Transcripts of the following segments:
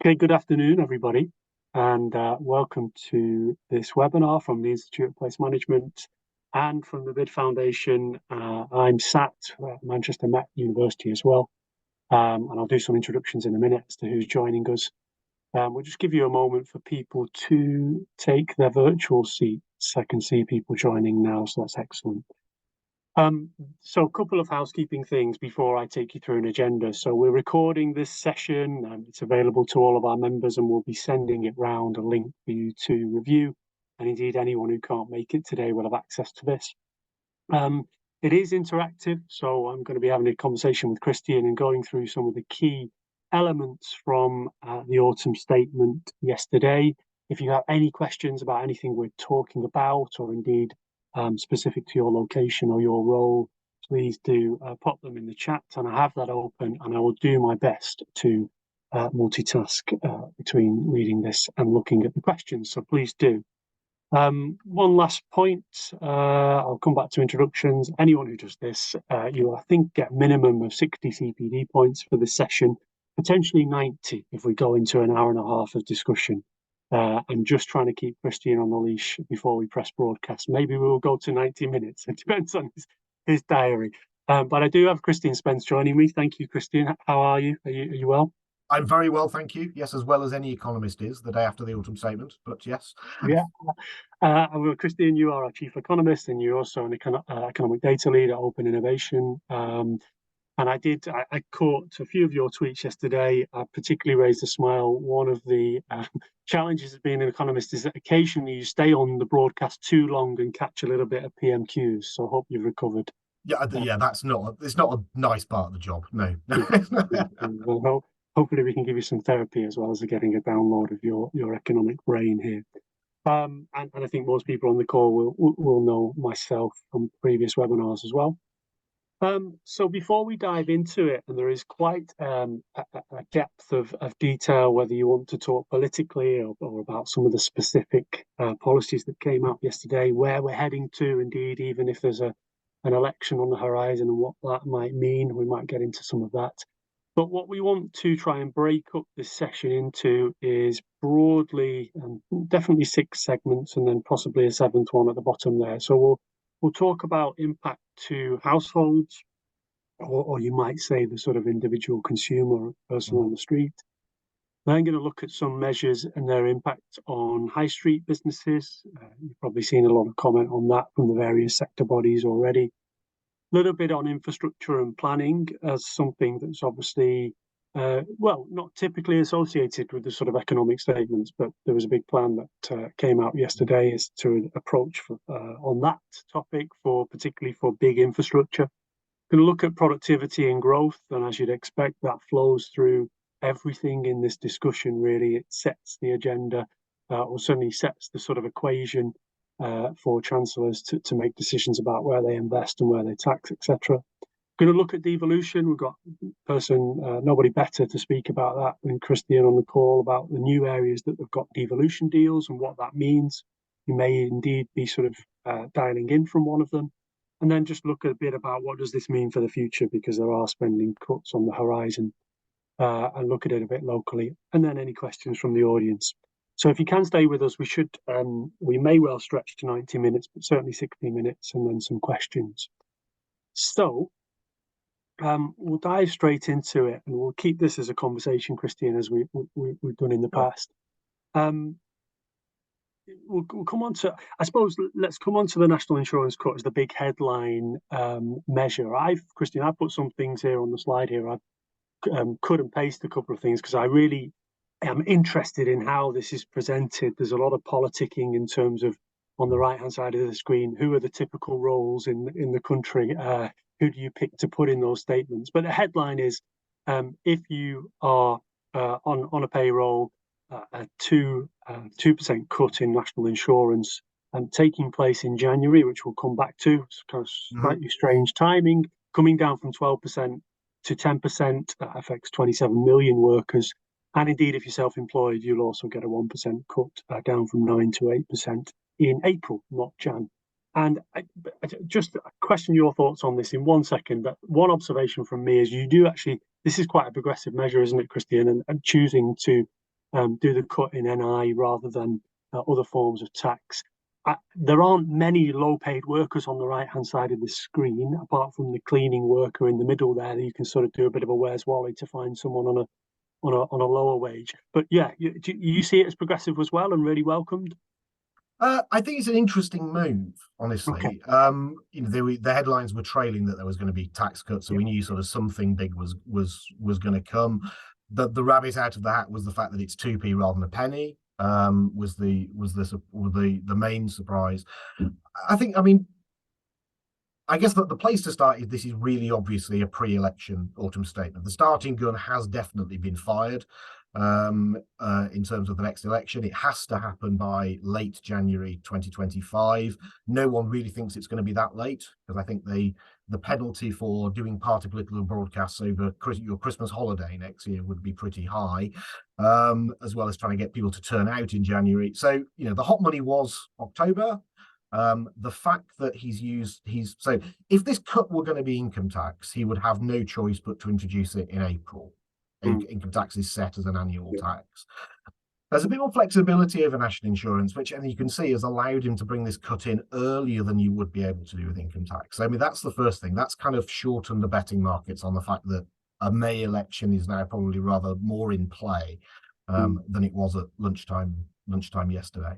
Okay, good afternoon, everybody, and welcome to this webinar from the Institute of Place Management and from the BID Foundation. I'm sat at Manchester Met University as well, and I'll do some introductions in a minute as to who's joining us. We'll just give you a moment for people to take their virtual seats. I can see people joining now, so that's excellent. So a couple of housekeeping things before I take you through an agenda. So we're recording this session and it's available to all of our members, and we'll be sending it round a link for you to review. And indeed, anyone who can't make it today will have access to this. It is interactive, so I'm going to be having a conversation with Christian and going through some of the key elements from the autumn statement yesterday. If you have any questions about anything we're talking about, or indeed specific to your location or your role, please do pop them in the chat, and I have that open, and I will do my best to multitask between reading this and looking at the questions, so please do. One last point, I'll come back to introductions. Anyone who does this, you will, I think, get a minimum of 60 CPD points for this session, potentially 90 if we go into an hour and a half of discussion. I'm just trying to keep Christian on the leash before we press broadcast. Maybe we will go to 90 minutes. It depends on his diary. But I do have Christian Spence joining me. Thank you, Christian. How are you? Are you well? I'm very well, thank you. Yes, as well as any economist is the day after the autumn statement, but yes. Yeah. Well, Christian, you are our chief economist, and you're also an economic data lead at Open Innovation. And I caught a few of your tweets yesterday. I particularly raised a smile. One of the challenges of being an economist is that occasionally you stay on the broadcast too long and catch a little bit of PMQs. So I hope you've recovered. Yeah, it's not a nice part of the job. No. Well, hopefully we can give you some therapy as well as getting a download of your economic brain here. And I think most people on the call will know myself from previous webinars as well. So before we dive into it, and there is quite a depth of detail, whether you want to talk politically or about some of the specific policies that came out yesterday, where we're heading to, indeed, even if there's an election on the horizon and what that might mean, we might get into some of that. But what we want to try and break up this session into is broadly, definitely 6 segments, and then possibly a 7th one at the bottom there. So we'll talk about impact to households, or you might say the sort of individual consumer, person on the street. Then going to look at some measures and their impact on high street businesses. You've probably seen a lot of comment on that from the various sector bodies already. A little bit on infrastructure and planning as something that's obviously, well, not typically associated with the sort of economic statements, but there was a big plan that came out yesterday as to approach on that topic, particularly for big infrastructure. Going to look at productivity and growth, and as you'd expect, that flows through everything in this discussion. Really, it sets the agenda, or certainly sets the sort of equation for chancellors to make decisions about where they invest and where they tax, etc. Going to look at devolution. We've got nobody better to speak about that than Christian on the call, about the new areas that have got devolution deals and what that means. You may indeed be sort of dialing in from one of them. And then just look a bit about what does this mean for the future, because there are spending cuts on the horizon, and look at it a bit locally. And then any questions from the audience. So if you can stay with us, we may well stretch to 90 minutes, but certainly 60 minutes, and then some questions. So we'll dive straight into it, and we'll keep this as a conversation, Christian, as we've done in the past. We'll come on to, I suppose, let's come on to the national insurance cut as the big headline measure. Christian, I put some things here on the slide here. I've cut and paste a couple of things because I really am interested in how this is presented. There's a lot of politicking in terms of, on the right hand side of the screen, who are the typical roles in the country, who do you pick to put in those statements? But the headline is, if you are on a payroll, a 2% cut in national insurance taking place in January, which we'll come back to. It's kind of slightly strange timing, coming down from 12% to 10%. That affects 27 million workers. And indeed, if you're self-employed, you'll also get a 1% cut, down from 9 to 8% in April, not Jan. And I just question your thoughts on this in 1 second. But one observation from me is you do actually, this is quite a progressive measure, isn't it, Christian? And choosing to do the cut in NI rather than other forms of tax. There aren't many low-paid workers on the right-hand side of the screen, apart from the cleaning worker in the middle there. That you can sort of do a bit of a Where's Wally to find someone on a lower wage. But yeah, you see it as progressive as well and really welcomed. I think it's an interesting move, Okay. honestly. The headlines were trailing that there was going to be tax cuts, so we knew sort of something big was going to come. The rabbit out of the hat was the fact that it's 2p rather than a penny. Was the main surprise. I guess that the place to start is this is really obviously a pre-election autumn statement. The starting gun has definitely been fired in terms of the next election. It has to happen by late January 2025. No one really thinks it's going to be that late, because I think the penalty for doing party political broadcasts over your Christmas holiday next year would be pretty high, as well as trying to get people to turn out in January. So, the hot money was October. The fact that so if this cut were going to be income tax, he would have no choice but to introduce it in April. Income tax is set as an annual tax. There's a bit more flexibility over national insurance, which, and you can see, has allowed him to bring this cut in earlier than you would be able to do with income tax. So, that's the first thing. That's kind of shortened the betting markets on the fact that a May election is now probably rather more in play than it was at lunchtime yesterday.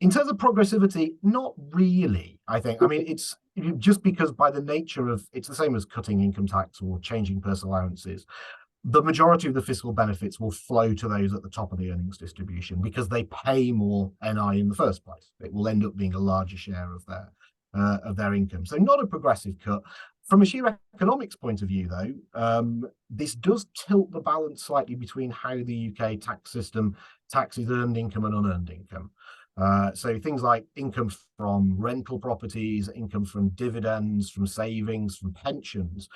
In terms of progressivity, not really, I think. It's just because by the nature of, it's the same as cutting income tax or changing personal allowances. The majority of the fiscal benefits will flow to those at the top of the earnings distribution because they pay more NI in the first place. It will end up being a larger share of their income. So not a progressive cut. From a sheer economics point of view, though, this does tilt the balance slightly between how the UK tax system taxes earned income and unearned income. So things like income from rental properties, income from dividends, from savings, from pensions,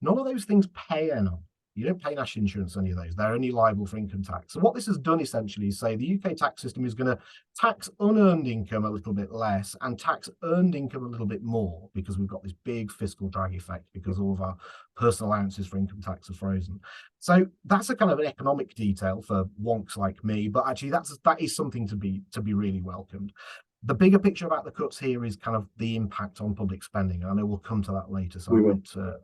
none of those things pay NI. You don't pay national insurance on any of those. They're only liable for income tax. So what this has done essentially is say the UK tax system is going to tax unearned income a little bit less and tax earned income a little bit more, because we've got this big fiscal drag effect because all of our personal allowances for income tax are frozen. So that's a kind of an economic detail for wonks like me, but actually that is something to be really welcomed. The bigger picture about the cuts here is kind of the impact on public spending. I know we'll come to that later, so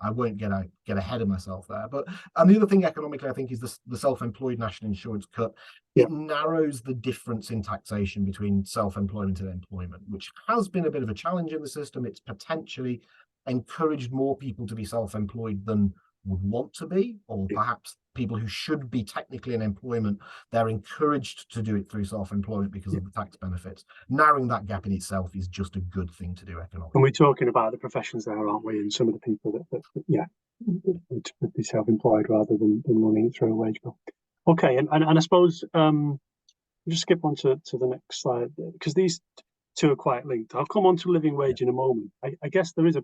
I won't get ahead of myself there. And the other thing economically, I think, is the self-employed national insurance cut. It narrows the difference in taxation between self-employment and employment, which has been a bit of a challenge in the system. It's potentially encouraged more people to be self-employed than would want to be, or perhaps people who should be technically in employment, they're encouraged to do it through self-employment because of the tax benefits. Narrowing that gap in itself is just a good thing to do economically. And we're talking about the professions there, aren't we? And some of the people that would be self-employed rather than running it through a wage bill. Okay, and I suppose just skip on to the next slide, because these two are quite linked. I'll come on to living wage in a moment. I guess there is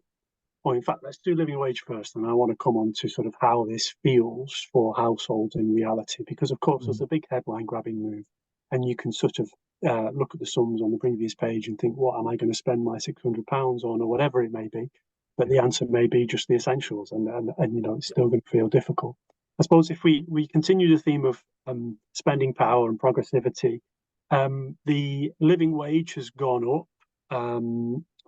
in fact, let's do living wage first, and I want to come on to sort of how this feels for households in reality, because of course there's a big headline grabbing move, and you can sort of look at the sums on the previous page and think, what am I going to spend my £600 on, or whatever it may be? But the answer may be just the essentials, and it's still going to feel difficult. I suppose if we continue the theme of spending power and progressivity, the living wage has gone up.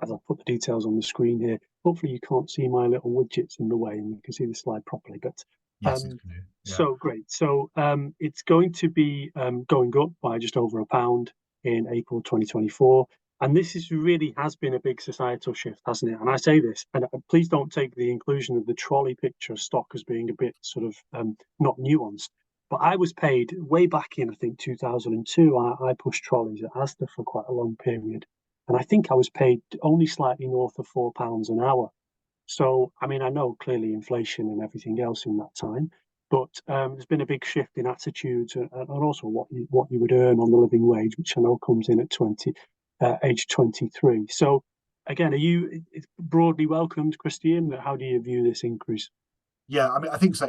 As I'll put the details on the screen here. Hopefully you can't see my little widgets in the way and you can see the slide properly. But yes, it's clear. So great. So it's going to be going up by just over £1 in April 2024. And this really has been a big societal shift, hasn't it? And I say this, and please don't take the inclusion of the trolley picture stock as being a bit sort of not nuanced. But I was paid way back in, I think, 2002. I pushed trolleys at Asda for quite a long period. And I think I was paid only slightly north of £4 an hour. So, I know clearly inflation and everything else in that time, but there's been a big shift in attitudes and also what you would earn on the living wage, which I know comes in at age 23. So, again, are you broadly welcomed, Christian? How do you view this increase? Yeah, I think so.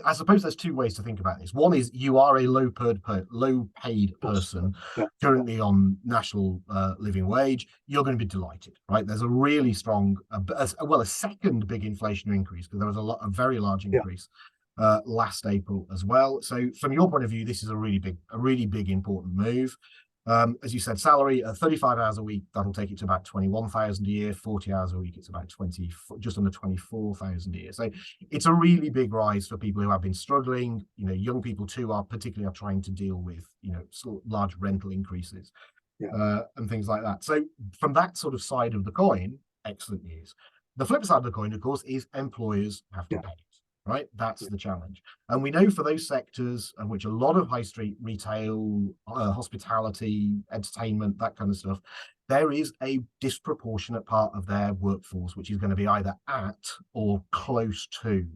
I suppose there's two ways to think about this. One is you are a low-paid person currently on national living wage. You're going to be delighted, right? There's a really strong, a second big inflationary increase, because there was a very large increase last April as well. So from your point of view, this is a really big important move. As you said, salary 35 hours a week, that'll take it to about 21,000 a year. 40 hours a week, it's about just under 24,000 a year. So it's a really big rise for people who have been struggling. Young people too are trying to deal with sort of large rental increases, and things like that. So from that sort of side of the coin, excellent news. The flip side of the coin, of course, is employers have to pay it. Right, that's the challenge. And we know for those sectors in which a lot of high street retail, hospitality, entertainment, that kind of stuff, there is a disproportionate part of their workforce which is going to be either at or close to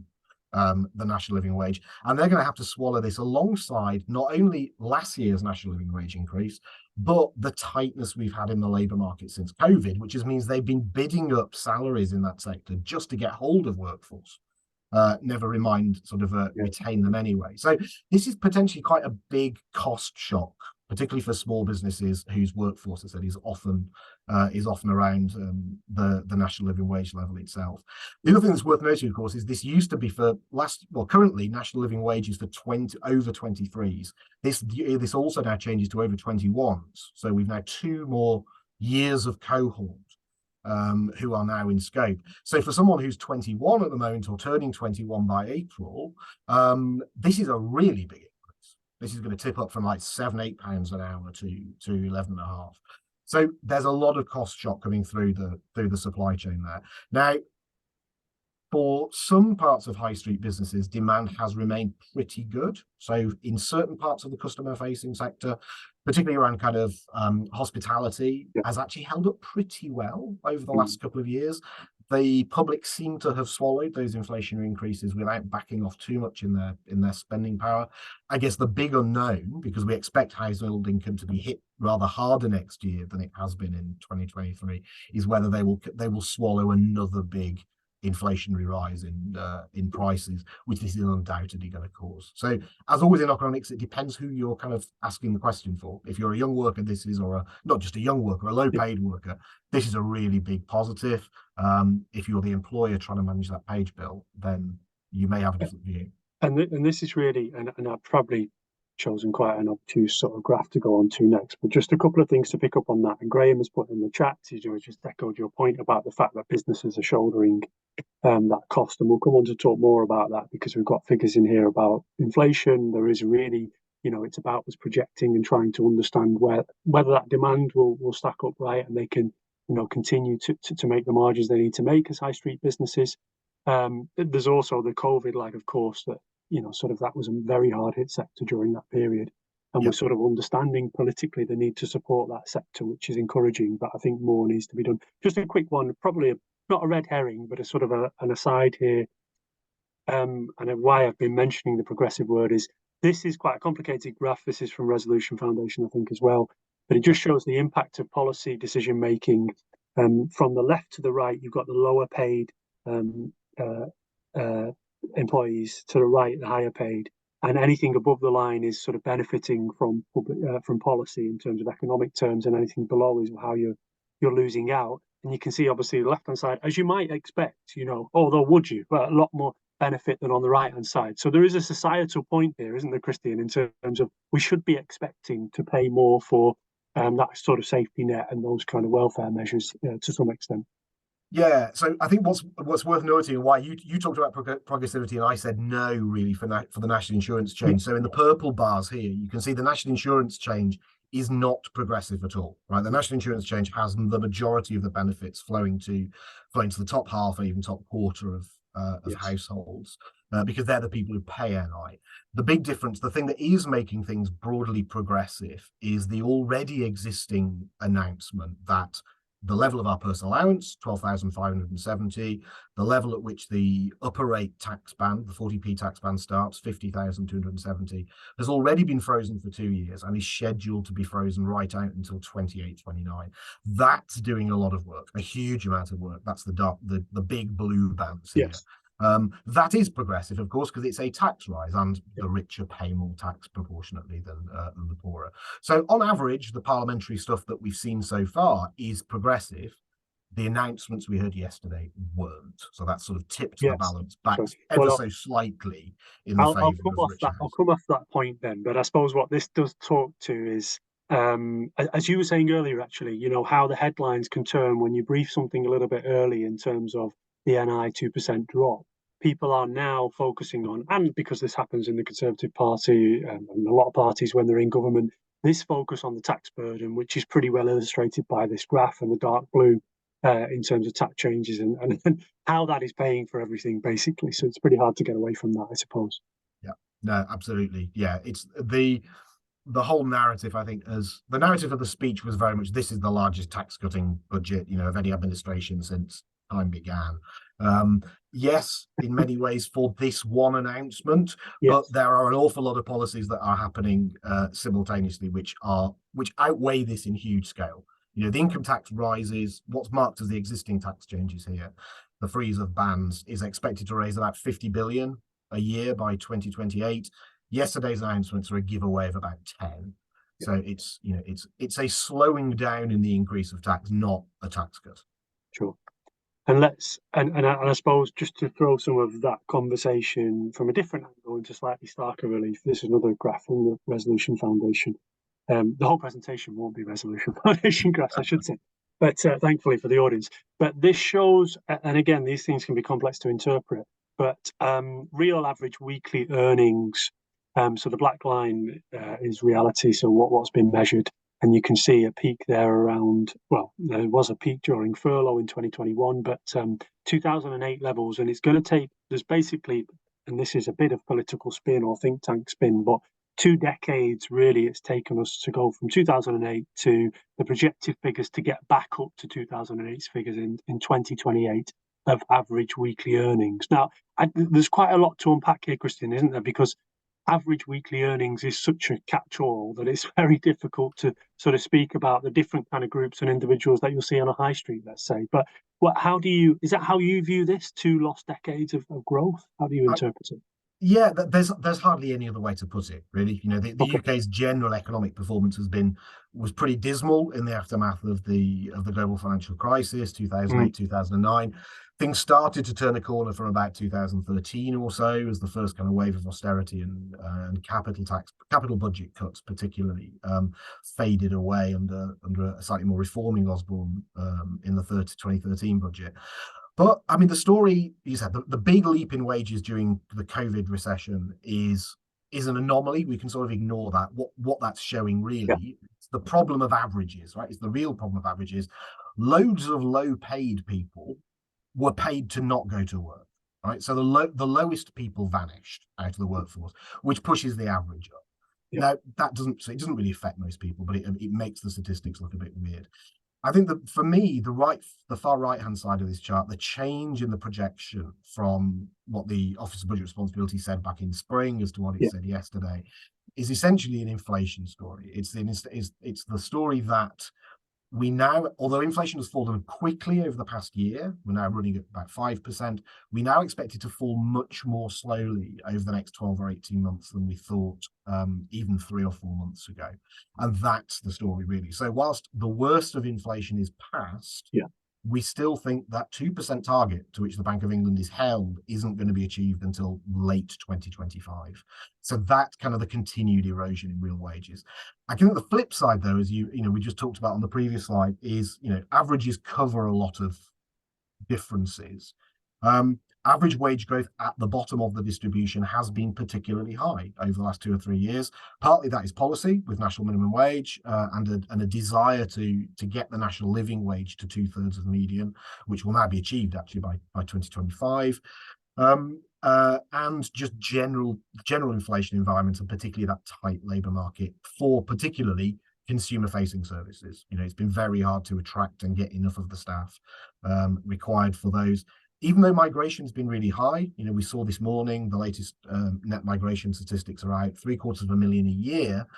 the national living wage. And they're going to have to swallow this alongside not only last year's national living wage increase, but the tightness we've had in the labour market since COVID, which means they've been bidding up salaries in that sector just to get hold of workforce. Never mind sort of retain them anyway. So this is potentially quite a big cost shock, particularly for small businesses whose workforce, as I said, is often around the national living wage level itself. The other thing that's worth noting, of course, is this used to be currently national living wage is for over 23s. This also now changes to over 21s. So we've now 2 more years of cohort who are now in scope. So for someone who's 21 at the moment or turning 21 by April, this is a really big increase. This is going to tip up from like £7-8 an hour to 11.5. So there's a lot of cost shock coming through the supply chain there. Now, for some parts of high street businesses, demand has remained pretty good. So in certain parts of the customer facing sector, particularly around kind of hospitality, has actually held up pretty well over the last couple of years. The public seem to have swallowed those inflationary increases without backing off too much in their spending power. I guess the big unknown, because we expect household income to be hit rather harder next year than it has been in 2023, is whether they will swallow another big inflationary rise in prices, which this is undoubtedly going to cause. So as always in economics, it depends who you're kind of asking the question for. If you're a young worker, this is, or not just a young worker, a low paid worker, this is a really big positive. If you're the employer trying to manage that page bill, then you may have a different view. And this is really, and I've probably chosen quite an obtuse sort of graph to go on to next, but just a couple of things to pick up on that. And Graham has put in the chat, just echoed your point about the fact that businesses are shouldering that cost, and we'll come on to talk more about that because we've got figures in here about inflation. There is really, it's about us projecting and trying to understand whether that demand will stack up right, and they can, continue to make the margins they need to make as high street businesses. There's also the COVID lag, of course, that sort of that was a very hard hit sector during that period, and we're sort of understanding politically the need to support that sector, which is encouraging, but I think more needs to be done. Just a quick one, probably not a red herring, but a sort of an aside here, and why I've been mentioning the progressive word is this is quite a complicated graph. This is from Resolution Foundation, I think, as well, but it just shows the impact of policy decision making. From the left to the right, you've got the lower paid employees, to the right, the higher paid, and anything above the line is sort of benefiting from policy in terms of economic terms, and anything below is how you're losing out. And you can see, obviously, the left-hand side, as you might expect, although would you, but a lot more benefit than on the right-hand side. So there is a societal point there, isn't there, Christian, in terms of we should be expecting to pay more for that sort of safety net and those kind of welfare measures to some extent. Yeah, so I think what's worth noting, why you talked about progressivity and I said no, really, for the national insurance change. So in the purple bars here, you can see the national insurance change is not progressive at all, right? The national insurance change has the majority of the benefits flowing to the top half or even top quarter of households, because they're the people who pay NI. The big difference, the thing that is making things broadly progressive, is the already existing announcement that the level of our personal allowance, 12,570, the level at which the upper rate tax band, the 40p tax band starts, 50,270, has already been frozen for 2 years and is scheduled to be frozen right out until 28-29. That's doing a lot of work, a huge amount of work. That's the big blue bands here. Yes. That is progressive, of course, because it's a tax rise and the richer pay more tax proportionately than the poorer. So on average, the parliamentary stuff that we've seen so far is progressive. The announcements we heard yesterday weren't. So that sort of tipped the Yes. balance back So, ever well, so slightly in the I'll favour come of off richer that. I'll houses. come off that point then. But I suppose what this does talk to is, as you were saying earlier, actually, how the headlines can turn when you brief something a little bit early in terms of the NI 2% drop. People are now focusing on, and because this happens in the Conservative Party and a lot of parties when they're in government, this focus on the tax burden, which is pretty well illustrated by this graph and the dark blue in terms of tax changes and how that is paying for everything, basically. So it's pretty hard to get away from that, I suppose. Yeah, no, absolutely. Yeah, it's the whole narrative, I think, as the narrative of the speech was very much this is the largest tax cutting budget, of any administration since time began. Yes, in many ways for this one announcement, but Yes. there are an awful lot of policies that are happening simultaneously, which outweigh this in huge scale. The income tax rises. What's marked as the existing tax changes here, the freeze of bans, is expected to raise about 50 billion a year by 2028. Yesterday's announcements are a giveaway of about 10. So it's a slowing down in the increase of tax, not a tax cut. Sure. And I suppose just to throw some of that conversation from a different angle into slightly starker relief, this is another graph from the Resolution Foundation. The whole presentation won't be Resolution Foundation graphs, I should say, but thankfully for the audience. But this shows, and again, these things can be complex to interpret, but real average weekly earnings. So the black line is reality, so what's been measured. And you can see a peak there around, well, there was a peak during furlough in 2021, but 2008 levels. And it's going to take, there's basically, and this is a bit of political spin or think tank spin, but 2 decades really it's taken us to go from 2008 to the projected figures to get back up to 2008's figures in 2028 of average weekly earnings. Now, there's quite a lot to unpack here, Christian, isn't there? Because average weekly earnings is such a catch-all that it's very difficult to sort of speak about the different kind of groups and individuals that you'll see on a high street, let's say. But is that how you view this, 2 lost decades of growth? How do you interpret it? Yeah, there's hardly any other way to put it, really. The Okay. UK's general economic performance was pretty dismal in the aftermath of the global financial crisis, 2008, 2009. Things started to turn a corner from about 2013 or so, as the first kind of wave of austerity and capital budget cuts, particularly, faded away under a slightly more reforming Osborne in the 2013 budget. But I mean, the story you said, the big leap in wages during the COVID recession is an anomaly. We can sort of ignore that. What that's showing Yeah. really, it's the problem of averages, right? It's the real problem of averages. Loads of low paid people were paid to not go to work, right? So the lowest people vanished out of the workforce, which pushes the average up. Yeah. Now it doesn't really affect most people, but it makes the statistics look a bit weird. I think that for me, the far right-hand side of this chart, the change in the projection from what the Office of Budget Responsibility said back in spring as to what it Yeah. said yesterday, is essentially an inflation story. It's the story that we now, although inflation has fallen quickly over the past year, we're now running at about 5%. We now expect it to fall much more slowly over the next 12 or 18 months than we thought even 3 or 4 months ago. And that's the story, really. So whilst the worst of inflation is past, Yeah. we still think that 2% target to which the Bank of England is held isn't going to be achieved until late 2025. So that's kind of the continued erosion in real wages. I think the flip side, though, as we just talked about on the previous slide, is averages cover a lot of differences. Average wage growth at the bottom of the distribution has been particularly high over the last 2 or 3 years. Partly that is policy with national minimum wage and a desire to get the national living wage to 2/3 of the median, which will now be achieved actually by 2025. And just general inflation environment, and particularly that tight labour market for particularly consumer-facing services. It's been very hard to attract and get enough of the staff required for those. Even though migration has been really high, we saw this morning the latest net migration statistics are out, 750,000 a year.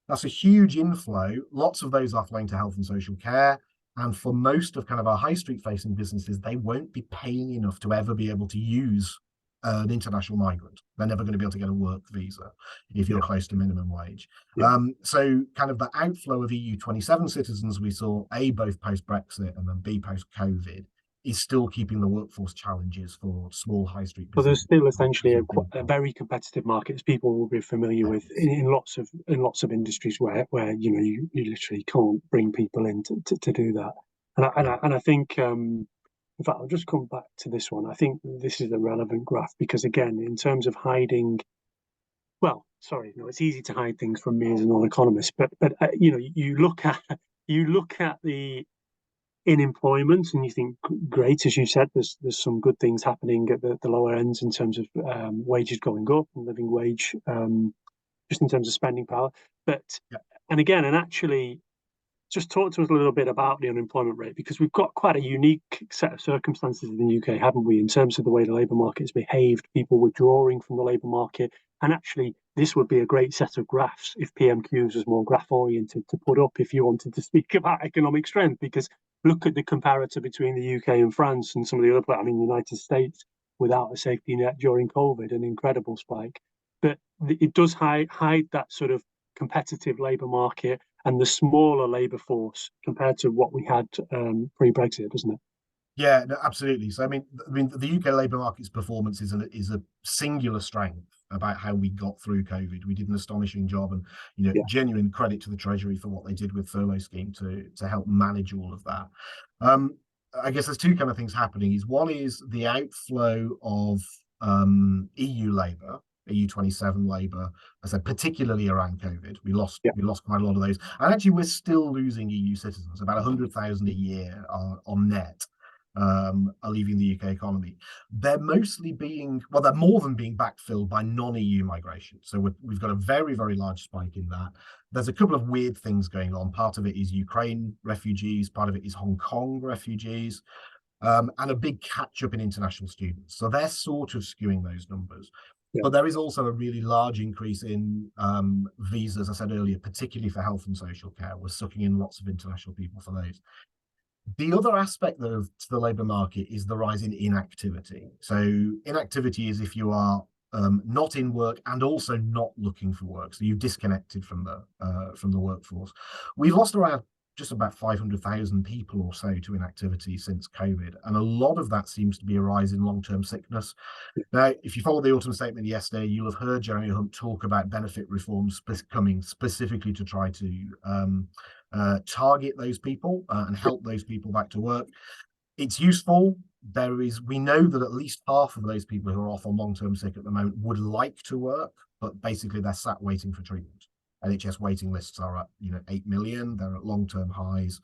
That's a huge inflow. Lots of those are flowing to health and social care. And for most of kind of our high street facing businesses, they won't be paying enough to ever be able to use an international migrant. They're never going to be able to get a work visa if you're Yeah. close to minimum wage. Yeah. So kind of the outflow of EU27 citizens we saw, A, both post-Brexit and then B, post-COVID, is still keeping the workforce challenges for small high street But there's businesses still as essentially a a, big a problem. very competitive market, as people will be familiar There with is. in lots of industries where you literally can't bring people in to do that. Yeah. And I think in fact I'll just come back to this one. I think this is a relevant graph because again, in terms of hiding, well, sorry, no, it's easy to hide things from me as a non-economist, but you look at you look at the in employment, and you think, great, as you said, there's some good things happening at the lower ends in terms of wages going up and living wage, just in terms of spending power. But Yeah. and again, and actually, just talk to us a little bit about the unemployment rate because we've got quite a unique set of circumstances in the UK, haven't we, in terms of the way the labour market has behaved, people withdrawing from the labour market. And actually, this would be a great set of graphs if PMQs was more graph oriented to put up if you wanted to speak about economic strength. Because look at the comparator between the UK and France and some of the other places. I mean, the United States without a safety net during COVID, an incredible spike. But it does hide that sort of competitive labour market and the smaller labour force compared to what we had pre-Brexit, doesn't it? Yeah, no, absolutely. So I mean, the UK labour market's performance is a singular strength about how we got through COVID. We did an astonishing job, and Yeah, genuine credit to the Treasury for what they did with furlough scheme to help manage all of that. Um, I guess there's two kind of things happening. One is the outflow of EU labour, EU27 labour. I said particularly around COVID, yeah, we lost quite a lot of those, and actually we're still losing EU citizens. About 100,000 a year on net are leaving the UK economy. They're mostly being, well, they're more than being backfilled by non-EU migration. So we've got a very, very large spike in that. There's a couple of weird things going on. Part of it is Ukraine refugees, part of it is Hong Kong refugees, and a big catch up in international students. So they're sort of skewing those numbers. yeah, But there is also a really large increase in visas, as I said earlier, particularly for health and social care. We're sucking in lots of international people for those. The other aspect of the labour market is the rise in inactivity. So inactivity is if you are not in work and also not looking for work. So you've disconnected from the workforce. We've lost around just about 500,000 people or so to inactivity since COVID, and a lot of that seems to be a rise in long-term sickness. Now, if you followed the autumn statement yesterday, you'll have heard Jeremy Hunt talk about benefit reforms coming specifically to try to target those people and help those people back to work. It's useful. We know that at least half of those people who are off on long-term sick at the moment would like to work, but basically they're sat waiting for treatment. NHS waiting lists are at 8 million. They're at long-term highs.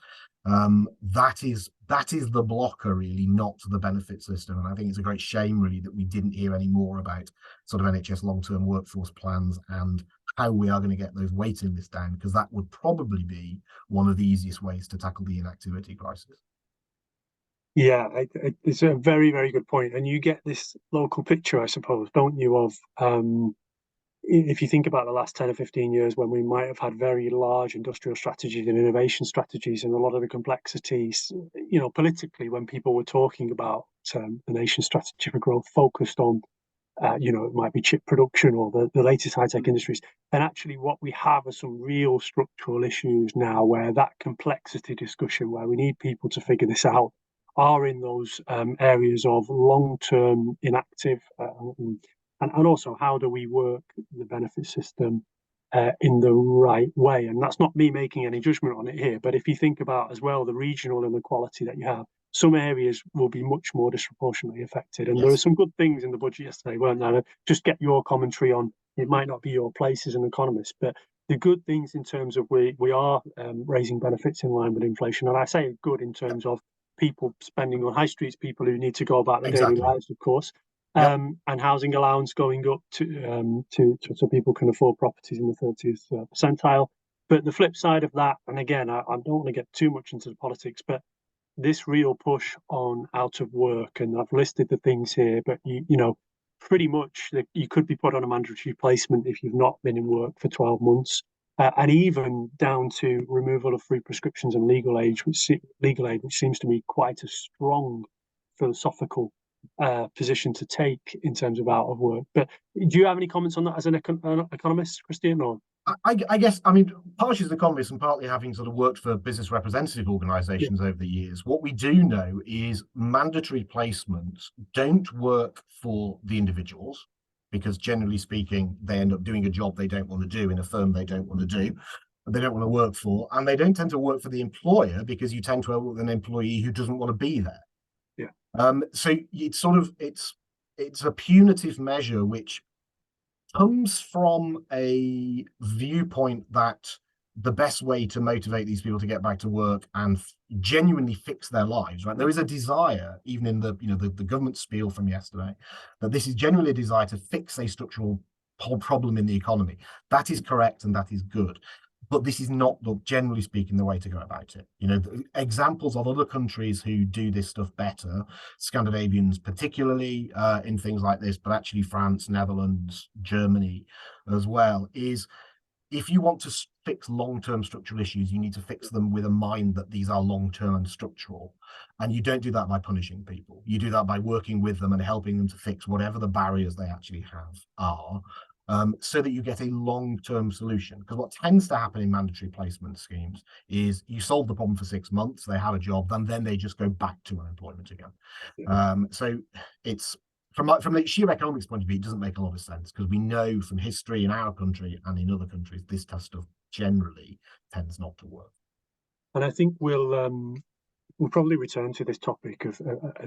That is the blocker, really, not the benefit system. And I think it's a great shame, really, that we didn't hear any more about sort of NHS long-term workforce plans and how we are going to get those waiting lists down, because that would probably be one of the easiest ways to tackle the inactivity crisis. yeah. It's a very, very good point, and you get this local picture, I suppose, don't you? Of if you think about the last 10 or 15 years when we might have had very large industrial strategies and innovation strategies and a lot of the complexities, politically, when people were talking about the nation's strategy for growth focused on it might be chip production or the latest high-tech industries. And actually what we have are some real structural issues now where that complexity discussion, where we need people to figure this out, are in those areas of long-term inactive and also how do we work the benefit system in the right way. And that's not me making any judgment on it here, but if you think about as well the regional inequality that you have, some areas will be much more disproportionately affected. And there are Yes. some good things in the budget yesterday, weren't there? Just get your commentary on, it might not be your place as an economist, but the good things in terms of we are raising benefits in line with inflation. And I say good in Yep. terms of people spending on high streets, people who need to go about their daily Exactly. lives, of course, Yep. and housing allowance going up to so people can afford properties in the 30th percentile. But the flip side of that, and again, I don't want to get too much into the politics, but this real push on out of work, and I've listed the things here, but pretty much that you could be put on a mandatory placement if you've not been in work for 12 months, and even down to removal of free prescriptions and legal aid, which seems to me quite a strong philosophical position to take in terms of out of work. But do you have any comments on that as an economist, Christian? Or I guess, I mean, partially as an economist and partly having sort of worked for business representative yeah, organizations over the years, what we do know is mandatory placements don't work for the individuals because generally speaking, they end up doing a job they don't want to do in a firm they don't want to do, they don't want to work for, and they don't tend to work for the employer because you tend to have an employee who doesn't want to be there. yeah, So it's sort of it's a punitive measure which comes from a viewpoint that the best way to motivate these people to get back to work and genuinely fix their lives, right? There is a desire, even in the the government spiel from yesterday, that this is genuinely a desire to fix a structural problem in the economy. That is correct and that is good. But this is not, generally speaking, the way to go about it. Examples of other countries who do this stuff better, Scandinavians particularly in things like this, but actually France, Netherlands, Germany as well, is if you want to fix long-term structural issues, you need to fix them with a mind that these are long-term and structural. And you don't do that by punishing people. You do that by working with them and helping them to fix whatever the barriers they actually have are. So that you get a long-term solution. Because what tends to happen in mandatory placement schemes is you solve the problem for 6 months, they have a job, and then they just go back to unemployment again. yeah. So it's from the sheer economics point of view, it doesn't make a lot of sense because we know from history in our country and in other countries, this type of stuff generally tends not to work. And I think we'll probably return to this topic of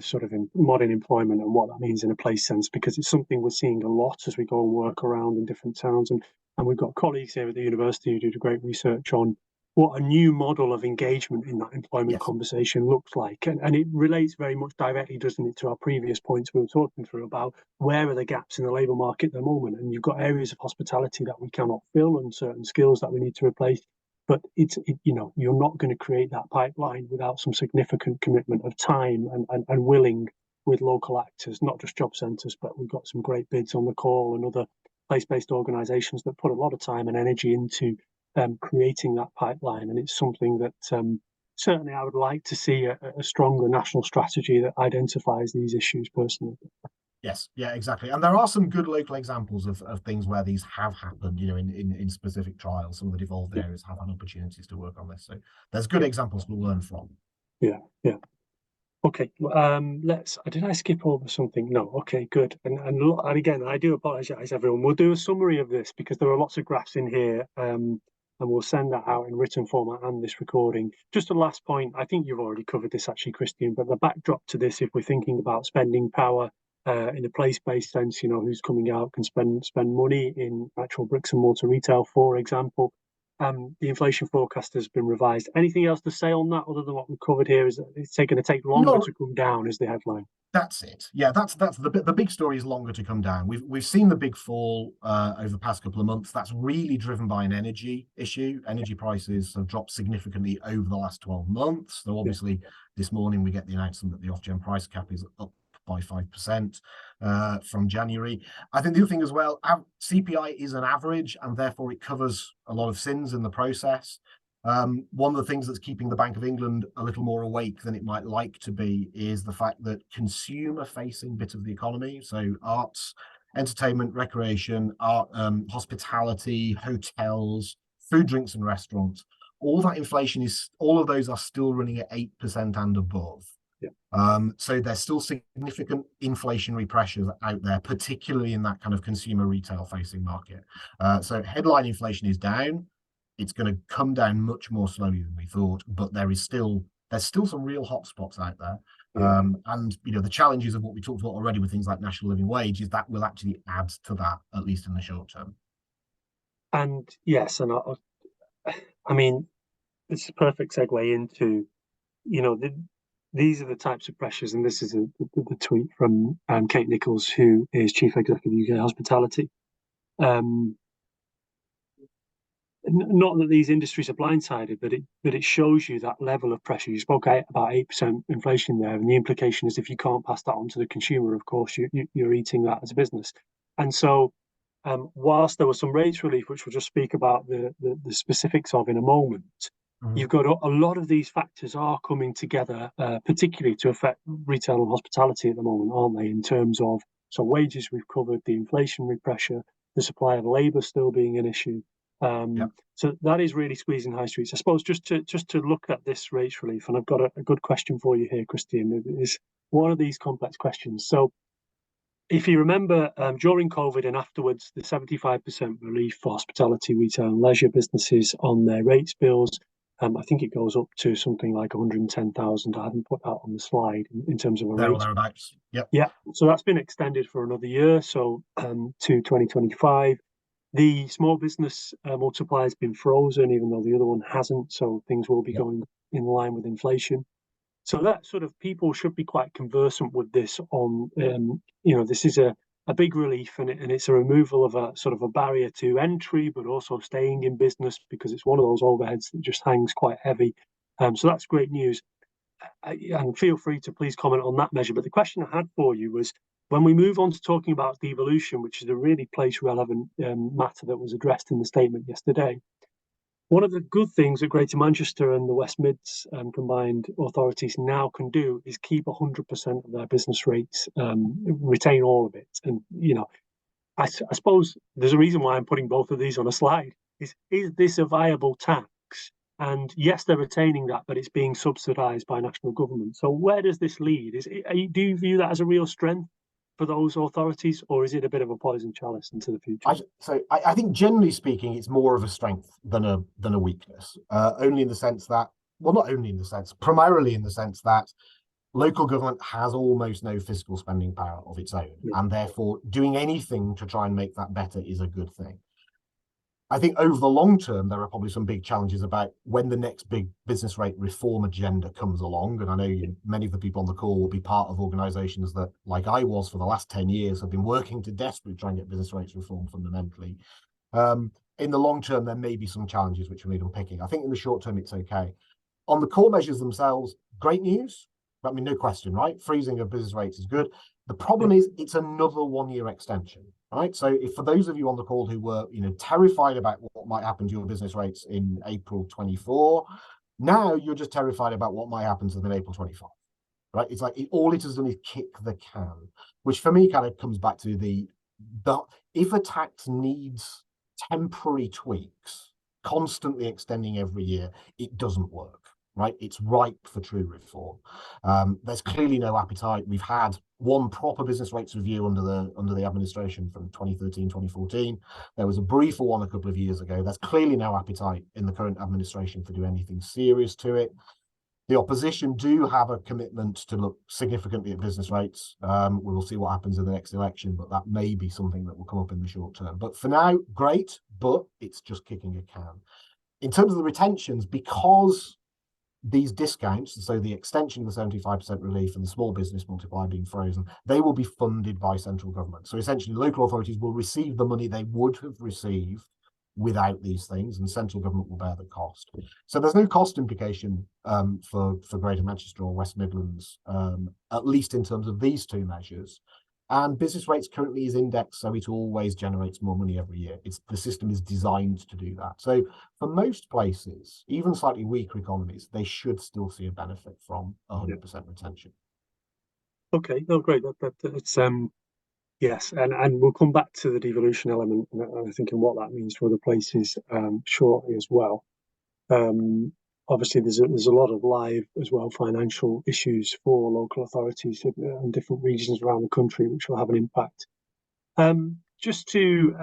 sort of modern employment and what that means in a place sense, because it's something we're seeing a lot as we go and work around in different towns. And we've got colleagues here at the university who do great research on what a new model of engagement in that employment Yes. conversation looks like. And it relates very much directly, doesn't it, to our previous points we were talking through about where are the gaps in the labour market at the moment. And you've got areas of hospitality that we cannot fill and certain skills that we need to replace. But you're not going to create that pipeline without some significant commitment of time and willing with local actors, not just job centres, but we've got some great bids on the call and other place-based organisations that put a lot of time and energy into creating that pipeline. And it's something that certainly I would like to see a stronger national strategy that identifies these issues personally. Yes, yeah, exactly. And there are some good local examples of things where these have happened, in specific trials. Some of the devolved Yeah, areas have had opportunities to work on this. So there's good examples to learn from. yeah, yeah. Okay, did I skip over something? No, okay, good. And again, I do apologize, everyone. We'll do a summary of this because there are lots of graphs in here, and we'll send that out in written format and this recording. Just a last point, I think you've already covered this actually, Christian, but the backdrop to this, if we're thinking about spending power in a place-based sense, who's coming out can spend money in actual bricks and mortar retail, for example. The inflation forecast has been revised. Anything else to say on that other than what we've covered here? Is that it's going to take longer No, to come down, is the headline. that's it. Yeah, that's the big story is longer to come down. We've seen the big fall over the past couple of months. That's really driven by an energy issue. Energy prices have dropped significantly over the last 12 months. So Yeah, obviously, this morning we get the announcement that the Ofgem price cap is up by 5% from January. I think the other thing as well, CPI is an average, and therefore it covers a lot of sins in the process. One of the things that's keeping the Bank of England a little more awake than it might like to be is the fact that consumer-facing bit of the economy, so arts, entertainment, recreation, art, hospitality, hotels, food, drinks, and restaurants, all of those are still running at 8% and above. yeah, So there's still significant inflationary pressures out there, particularly in that kind of consumer retail facing market. So headline inflation is down. It's going to come down much more slowly than we thought, but there's still some real hotspots out there. yeah. And the challenges of what we talked about already with things like national living wage is that will actually add to that, at least in the short term. And yes, I mean, it's a perfect segue into, these are the types of pressures, and this is the tweet from Kate Nichols, who is Chief Executive of UK Hospitality. Not that these industries are blindsided, but it shows you that level of pressure. You spoke about 8% inflation there, and the implication is if you can't pass that on to the consumer, of course, you're eating that as a business. And so, whilst there was some rates relief, which we'll just speak about the specifics of in a moment, Mhm. you've got a lot of these factors are coming together, particularly to affect retail and hospitality at the moment, aren't they? In terms of, so wages we've covered, the inflationary pressure, the supply of labour still being an issue. Yeah. So that is really squeezing high streets. I suppose just to look at this rates relief, and I've got a good question for you here, Christine. It is one of these complex questions. So if you remember, during COVID and afterwards, the 75% relief for hospitality, retail, and leisure businesses on their rates bills, I think it goes up to something like 110,000. I haven't put that on the slide in terms of a There or rate. thereabouts. Yep. Yeah, so that's been extended for another year, so to 2025. The small business multiplier has been frozen, even though the other one hasn't. So things will be Yep. going in line with inflation. So that sort of people should be quite conversant with this on, this is a big relief, and it's a removal of a sort of a barrier to entry, but also staying in business because it's one of those overheads that just hangs quite heavy. So that's great news. And feel free to please comment on that measure. But the question I had for you was, when we move on to talking about devolution, which is a really place relevant matter that was addressed in the statement yesterday, one of the good things that Greater Manchester and the West Mids combined authorities now can do is keep 100% of their business rates, retain all of it. And, I suppose there's a reason why I'm putting both of these on a slide. Is this a viable tax? And yes, they're retaining that, but it's being subsidised by national government. So where does this lead? Do you view that as a real strength for those authorities, or is it a bit of a poison chalice into the future? I think generally speaking, it's more of a strength than a weakness. Only in the sense that, well, not only in the sense, primarily in the sense that local government has almost no fiscal spending power of its own, Yeah. and therefore doing anything to try and make that better is a good thing. I think over the long term, there are probably some big challenges about when the next big business rate reform agenda comes along. And I know many of the people on the call will be part of organizations that, like I was for the last 10 years, have been working to desperately try and get business rates reform fundamentally. In the long term, there may be some challenges which we need unpicking. I think in the short term, it's okay. On the core measures themselves, great news. I mean, no question, right? Freezing of business rates is good. The problem is it's another 1 year extension, right? So if for those of you on the call who were, terrified about what might happen to your business rates in April 24, now you're just terrified about what might happen to them in April 25, right? It's like all it has done is kick the can, which for me kind of comes back to the if a tax needs temporary tweaks, constantly extending every year, it doesn't work. Right, it's ripe for true reform. There's clearly no appetite. We've had one proper business rates review under the administration from 2013, 2014. There was a briefer one a couple of years ago. There's clearly no appetite in the current administration for doing anything serious to it. The opposition do have a commitment to look significantly at business rates. We will see what happens in the next election, but that may be something that will come up in the short term. But for now, great, but it's just kicking a can. In terms of the retentions, because these discounts, so the extension of the 75% relief and the small business multiplier being frozen, they will be funded by central government. So essentially, local authorities will receive the money they would have received without these things, and central government will bear the cost. So there's no cost implication for Greater Manchester or West Midlands, at least in terms of these two measures. And business rates currently is indexed, so it always generates more money every year. The system is designed to do that. So for most places, even slightly weaker economies, they should still see a benefit from 100% retention. Okay, no, great. That's yes, and we'll come back to the devolution element, and I think and what that means for other places shortly as well. Obviously, there's a lot of live as well financial issues for local authorities in different regions around the country, which will have an impact. Just to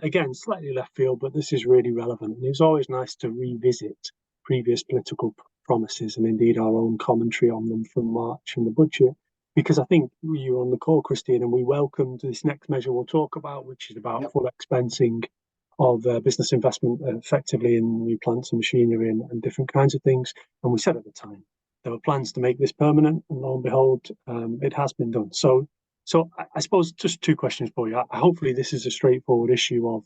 again, slightly left field, but this is really relevant, and it's always nice to revisit previous political promises and indeed our own commentary on them from March and the budget, because I think you were on the call, Christine, and we welcomed this next measure we'll talk about, which is about full expensing of business investment effectively in new plants and machinery and different kinds of things. And we said at the time there were plans to make this permanent, and lo and behold, it has been done. So I suppose just two questions for you. Hopefully, this is a straightforward issue of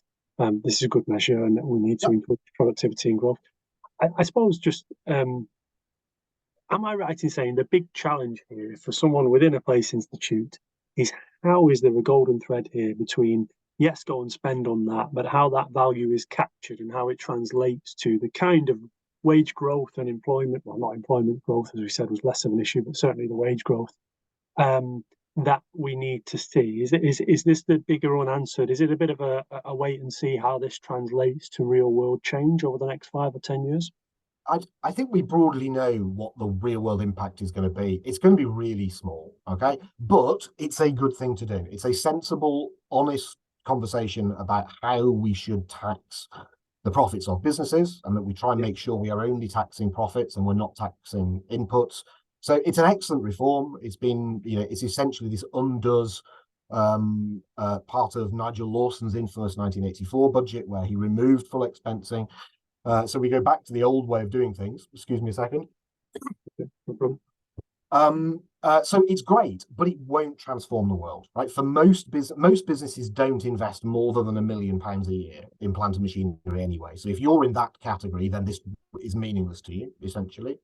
this is a good measure, and we need to improve productivity and growth. I suppose just am I right in saying the big challenge here for someone within a place institute is how is there a golden thread here between yes, go and spend on that, but how that value is captured and how it translates to the kind of wage growth and employment, well, not employment growth, as we said, was less of an issue, but certainly the wage growth that we need to see? Is this the bigger unanswered? Is it a bit of a wait and see how this translates to real world change over the next 5 or 10 years? I think we broadly know what the real world impact is going to be. It's going to be really small, okay? But it's a good thing to do. It's a sensible, honest conversation about how we should tax the profits of businesses, and that we try and make sure we are only taxing profits and we're not taxing inputs. So it's an excellent reform. It's been, it's essentially this undoes part of Nigel Lawson's infamous 1984 budget, where he removed full expensing. So we go back to the old way of doing things. Excuse me a second. No problem. So it's great, but it won't transform the world, right? For most businesses don't invest more than £1 million a year in plant and machinery anyway. So if you're in that category, then this is meaningless to you, essentially,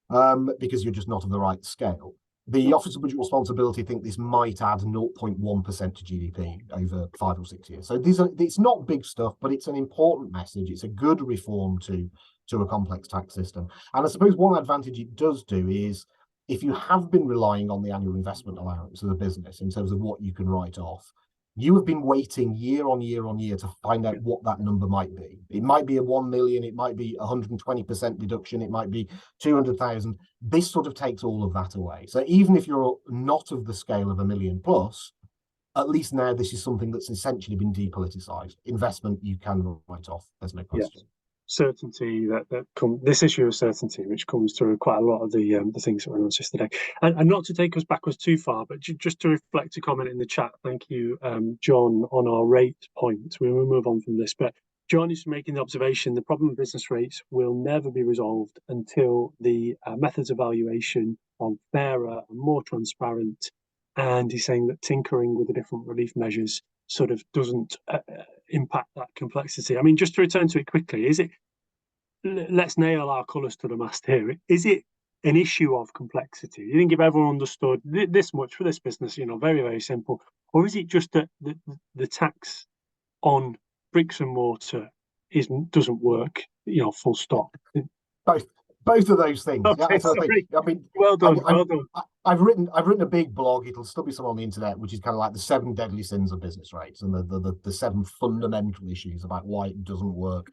because you're just not of the right scale. The Office of Budget Responsibility think this might add 0.1% to GDP over 5 or 6 years. So it's not big stuff, but it's an important message. It's a good reform to a complex tax system. And I suppose one advantage it does do is, if you have been relying on the annual investment allowance of the business in terms of what you can write off, you have been waiting year on year on year to find out what that number might be. It might be a 1 million, it might be 120% deduction, it might be 200,000. This sort of takes all of that away. So even if you're not of the scale of $1 million plus, at least now this is something that's essentially been depoliticized. Investment you can write off, there's no question. Yes. Certainty this issue of certainty, which comes through quite a lot of the things that were announced yesterday, and not to take us backwards too far, but just to reflect a comment in the chat. Thank you, John, on our rate point. We will move on from this, but John is making the observation: the problem with business rates will never be resolved until the methods of valuation are fairer and more transparent. And he's saying that tinkering with the different relief measures sort of doesn't impact that complexity. I mean, just to return to it quickly, let's nail our colours to the mast here. Is it an issue of complexity? You think if everyone understood this much for this business, very, very simple, or is it just that the tax on bricks and mortar doesn't work, full stop? Both of those things. Okay, Yeah, sorry. I mean, well done. I've written a big blog. It'll still be somewhere on the internet, which is kind of like the 7 deadly sins of business rates and the 7 fundamental issues about why it doesn't work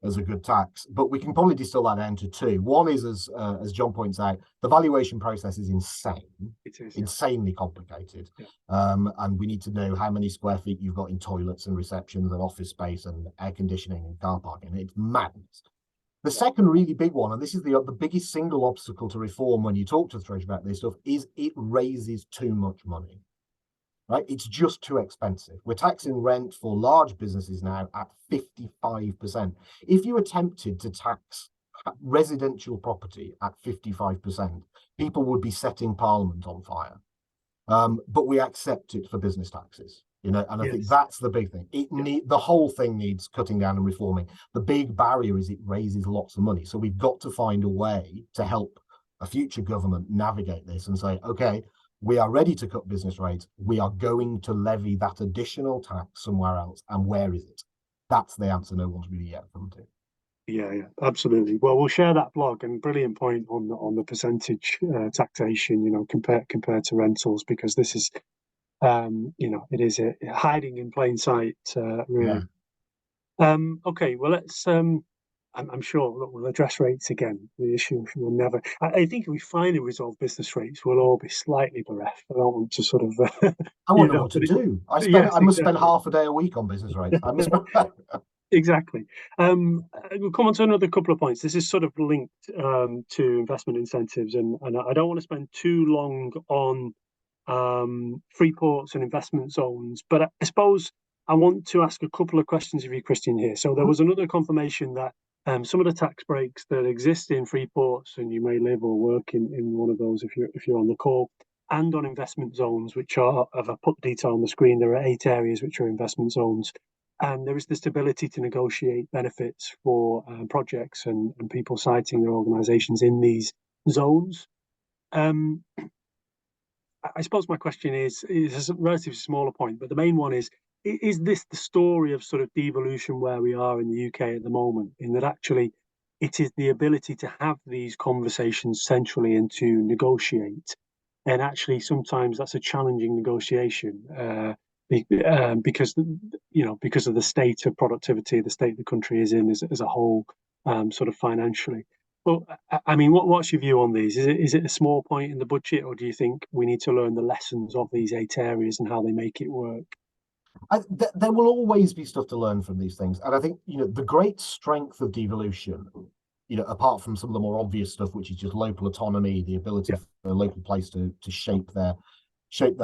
as a good tax. But we can probably distill that down to 2. One is, as John points out, the valuation process is insane. It is insanely complicated. Yeah. And we need to know how many square feet you've got in toilets and receptions and office space and air conditioning and car parking. It's madness. The second really big one, and this is the biggest single obstacle to reform when you talk to the Treasury about this stuff, is it raises too much money. Right? It's just too expensive. We're taxing rent for large businesses now at 55%. If you attempted to tax residential property at 55%, people would be setting Parliament on fire. But we accept it for business taxes. And I think that's the big thing. The whole thing needs cutting down and reforming. The big barrier is it raises lots of money. So we've got to find a way to help a future government navigate this and say, okay, we are ready to cut business rates. We are going to levy that additional tax somewhere else. And where is it? That's the answer no one's really yet come to. Yeah, absolutely. Well, we'll share that blog, and brilliant point on the percentage taxation, compared to rentals, because this is it is hiding in plain sight, really. Yeah. Okay, well, let's. I'm sure we'll address rates again. The issue will never. I think if we finally resolve business rates, we'll all be slightly bereft. I don't want to sort of. I wonder what to do. I must spend half a day a week on business rates. I must. Exactly. We'll come on to another couple of points. This is sort of linked to investment incentives, and I don't want to spend too long on free ports and investment zones, but I suppose I want to ask a couple of questions of you, Christian, here. So there was another confirmation that some of the tax breaks that exist in free ports, and you may live or work in one of those if you're on the call, and on investment zones, which are, if I put detail on the screen, there are 8 areas which are investment zones. And there is this ability to negotiate benefits for projects and people citing their organisations in these zones. I suppose my question is a relatively smaller point, but the main one is this the story of sort of devolution where we are in the UK at the moment, in that actually it is the ability to have these conversations centrally and to negotiate. And actually, sometimes that's a challenging negotiation because because of the state of productivity, the state the country is in as a whole, sort of financially. Well, I mean, what's your view on these? Is it a small point in the budget, or do you think we need to learn the lessons of these 8 areas and how they make it work? There will always be stuff to learn from these things, and I think the great strength of devolution, apart from some of the more obvious stuff, which is just local autonomy, the ability for a local place to shape their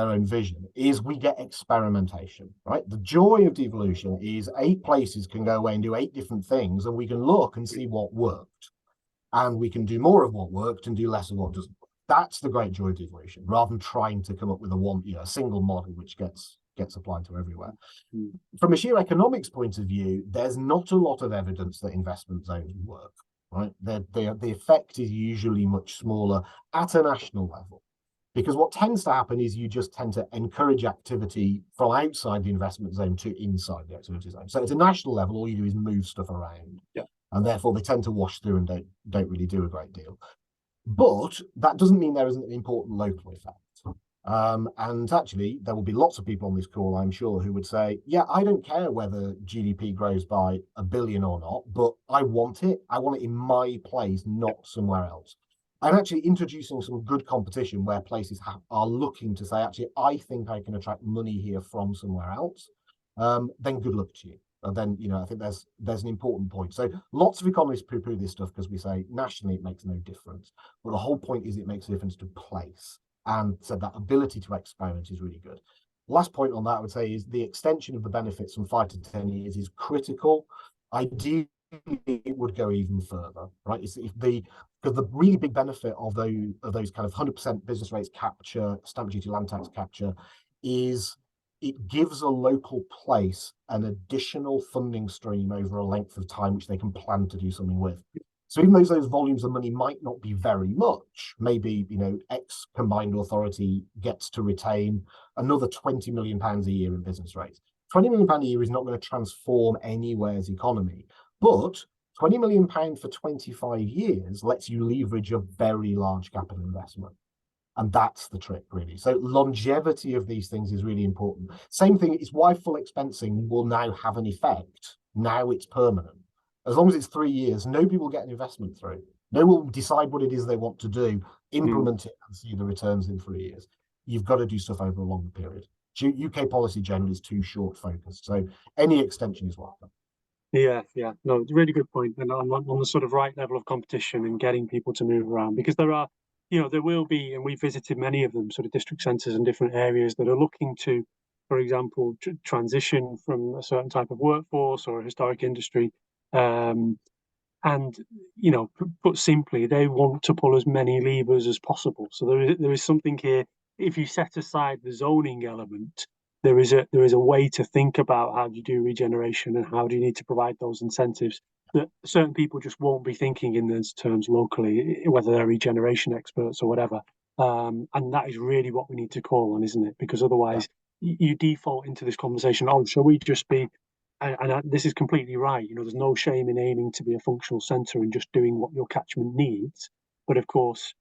own vision, is we get experimentation, right? The joy of devolution is 8 places can go away and do 8 different things, and we can look and see what worked, and we can do more of what worked and do less of what doesn't. That's the great joy of devolution, rather than trying to come up with a single model which gets applied to everywhere. From a sheer economics point of view, there's not a lot of evidence that investment zones work, right? The effect is usually much smaller at a national level, because what tends to happen is you just tend to encourage activity from outside the investment zone to inside the activity zone. So at a national level, all you do is move stuff around, and therefore they tend to wash through and don't really do a great deal. But that doesn't mean there isn't an important local effect. And actually, there will be lots of people on this call, I'm sure, who would say, yeah, I don't care whether GDP grows by 1 billion or not, but I want it. I want it in my place, not somewhere else. And actually introducing some good competition where places are looking to say, actually, I think I can attract money here from somewhere else, then good luck to you. And then, I think there's an important point. So lots of economists poo-poo this stuff because we say nationally it makes no difference. But the whole point is it makes a difference to place. And so that ability to experiment is really good. Last point on that, I would say, is the extension of the benefits from 5 to 10 years is critical. Ideally, it would go even further, right? Because the really big benefit of those kind of 100% business rates capture, stamp duty, land tax capture, is it gives a local place an additional funding stream over a length of time which they can plan to do something with. So even though those volumes of money might not be very much, maybe X combined authority gets to retain another £20 million a year in business rates. £20 million a year is not going to transform anywhere's economy, but £20 million for 25 years lets you leverage a very large capital investment. And that's the trick, really. So longevity of these things is really important. Same thing, it's why full expensing will now have an effect. Now it's permanent. As long as it's 3 years, nobody will get an investment through. No one will decide what it is they want to do, implement it, and see the returns in 3 years. You've got to do stuff over a longer period. UK policy generally is too short focused. So any extension is welcome. Yeah. No, it's a really good point. And on the sort of right level of competition and getting people to move around, because there will be, and we've visited many of them, sort of district centres and different areas that are looking to, for example, transition from a certain type of workforce or a historic industry. And put simply, they want to pull as many levers as possible. So there is something here. If you set aside the zoning element, there is a way to think about how do you do regeneration and how do you need to provide those incentives that certain people just won't be thinking in those terms locally, whether they're regeneration experts or whatever. And that is really what we need to call on, isn't it? Because otherwise, you default into this conversation. Oh, shall we just be? And this is completely right. There's no shame in aiming to be a functional centre and just doing what your catchment needs. But of course,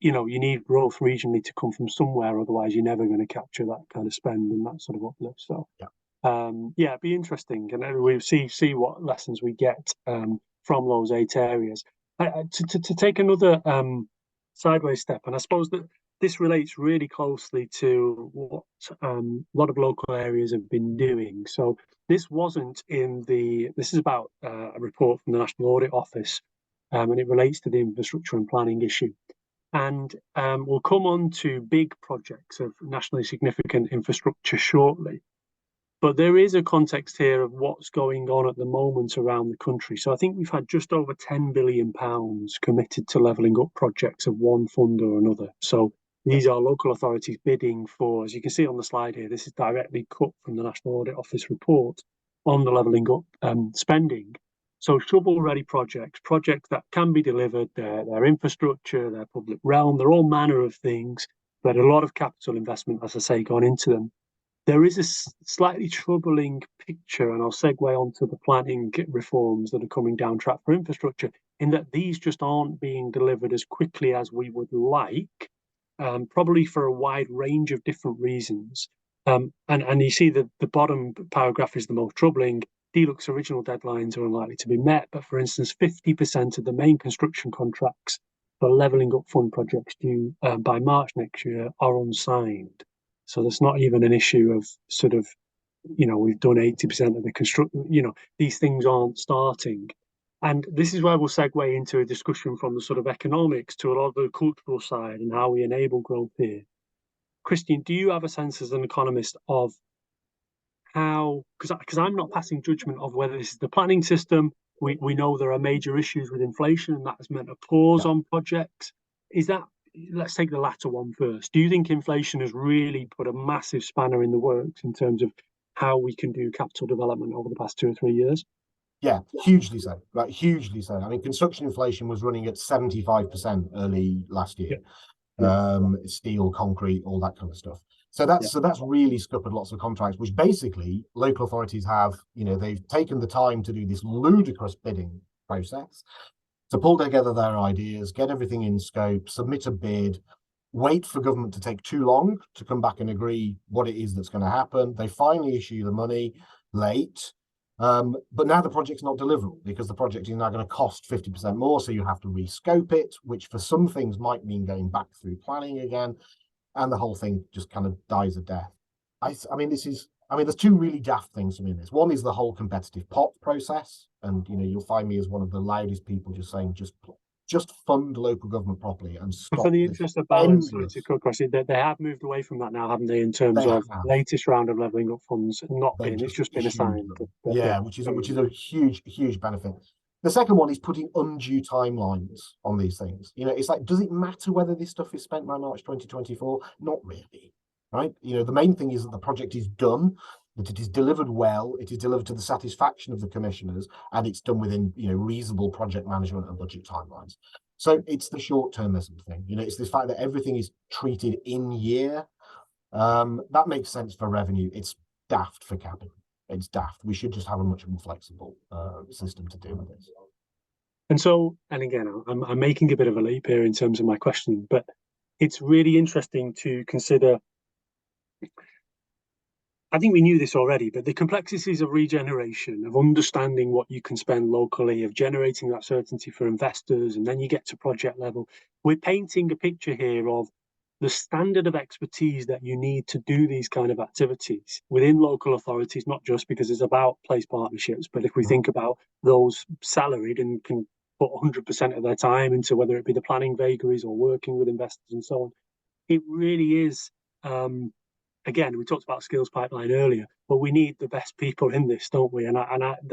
you need growth regionally to come from somewhere. Otherwise, you're never going to capture that kind of spend and that sort of uplift. So, it'd be interesting, and we'll see what lessons we get from those 8 areas. To take another sideways step, and I suppose that this relates really closely to what a lot of local areas have been doing. So this wasn't this is about a report from the National Audit Office, and it relates to the infrastructure and planning issue. And we'll come on to big projects of nationally significant infrastructure shortly. But there is a context here of what's going on at the moment around the country. So I think we've had just over £10 billion committed to levelling up projects of one fund or another. So these are local authorities bidding for, as you can see on the slide here, this is directly cut from the National Audit Office report on the levelling up spending. So shovel-ready projects that can be delivered, their infrastructure, their public realm, they're all manner of things, but a lot of capital investment, as I say, gone into them. there is a slightly troubling picture, and I'll segue onto the planning reforms that are coming down track for infrastructure, in that these just aren't being delivered as quickly as we would like, probably for a wide range of different reasons. And you see the bottom paragraph is the most troubling. DLUHC's original deadlines are unlikely to be met, but for instance, 50% of the main construction contracts for levelling up fund projects due by March next year are unsigned. So there's not even an issue of sort of, we've done 80% of the construction, these things aren't starting. And this is where we'll segue into a discussion from the sort of economics to a lot of the cultural side and how we enable growth here. Christian, do you have a sense as an economist of how, because I'm not passing judgment of whether this is the planning system. We know there are major issues with inflation, and that has meant a pause on projects. Let's take the latter one first. Do you think inflation has really put a massive spanner in the works in terms of how we can do capital development over the past 2 or 3 years? Yeah, hugely so. Like hugely so. I mean, construction inflation was running at 75% early last year. Steel, concrete, all that kind of stuff. So that's really scuppered lots of contracts, which basically local authorities have, they've taken the time to do this ludicrous bidding process to pull together their ideas, get everything in scope, submit a bid, wait for government to take too long to come back and agree what it is that's going to happen. They finally issue the money late. But now the project's not deliverable because the project is now going to cost 50% more. So you have to rescope it, which for some things might mean going back through planning again. And the whole thing just kind of dies a death. There's two really daft things to me in this. One is the whole competitive pot process. And, you'll find me as one of the loudest people just saying, just fund local government properly and stop. For the interest of balance, to cut across it, they have moved away from that now, haven't they? In terms of latest round of levelling up funds, it's just been assigned. Which is a huge benefit. The second one is putting undue timelines on these things. It's like, does it matter whether this stuff is spent by March 2024? Not really, right? The main thing is that the project is done, that it is delivered well, it is delivered to the satisfaction of the commissioners, and it's done within, reasonable project management and budget timelines. So it's the short-termism thing. It's this fact that everything is treated in year. That makes sense for revenue. It's daft for capital. It's daft. We should just have a much more flexible system to deal with this. And again, I'm making a bit of a leap here in terms of my questioning, but it's really interesting to consider. I think we knew this already, but the complexities of regeneration, of understanding what you can spend locally, of generating that certainty for investors, and then you get to project level. We're painting a picture here of the standard of expertise that you need to do these kind of activities within local authorities, not just because it's about place partnerships, but if we think about those salaried and can put 100% of their time into whether it be the planning vagaries or working with investors and so on, it really is. Again, we talked about skills pipeline earlier, but we need the best people in this, don't we?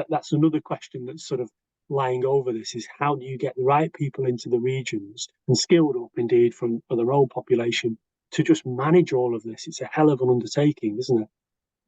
That's another question that's sort of lying over this: is how do you get the right people into the regions and skilled up, indeed, for their own population to just manage all of this? It's a hell of an undertaking, isn't it?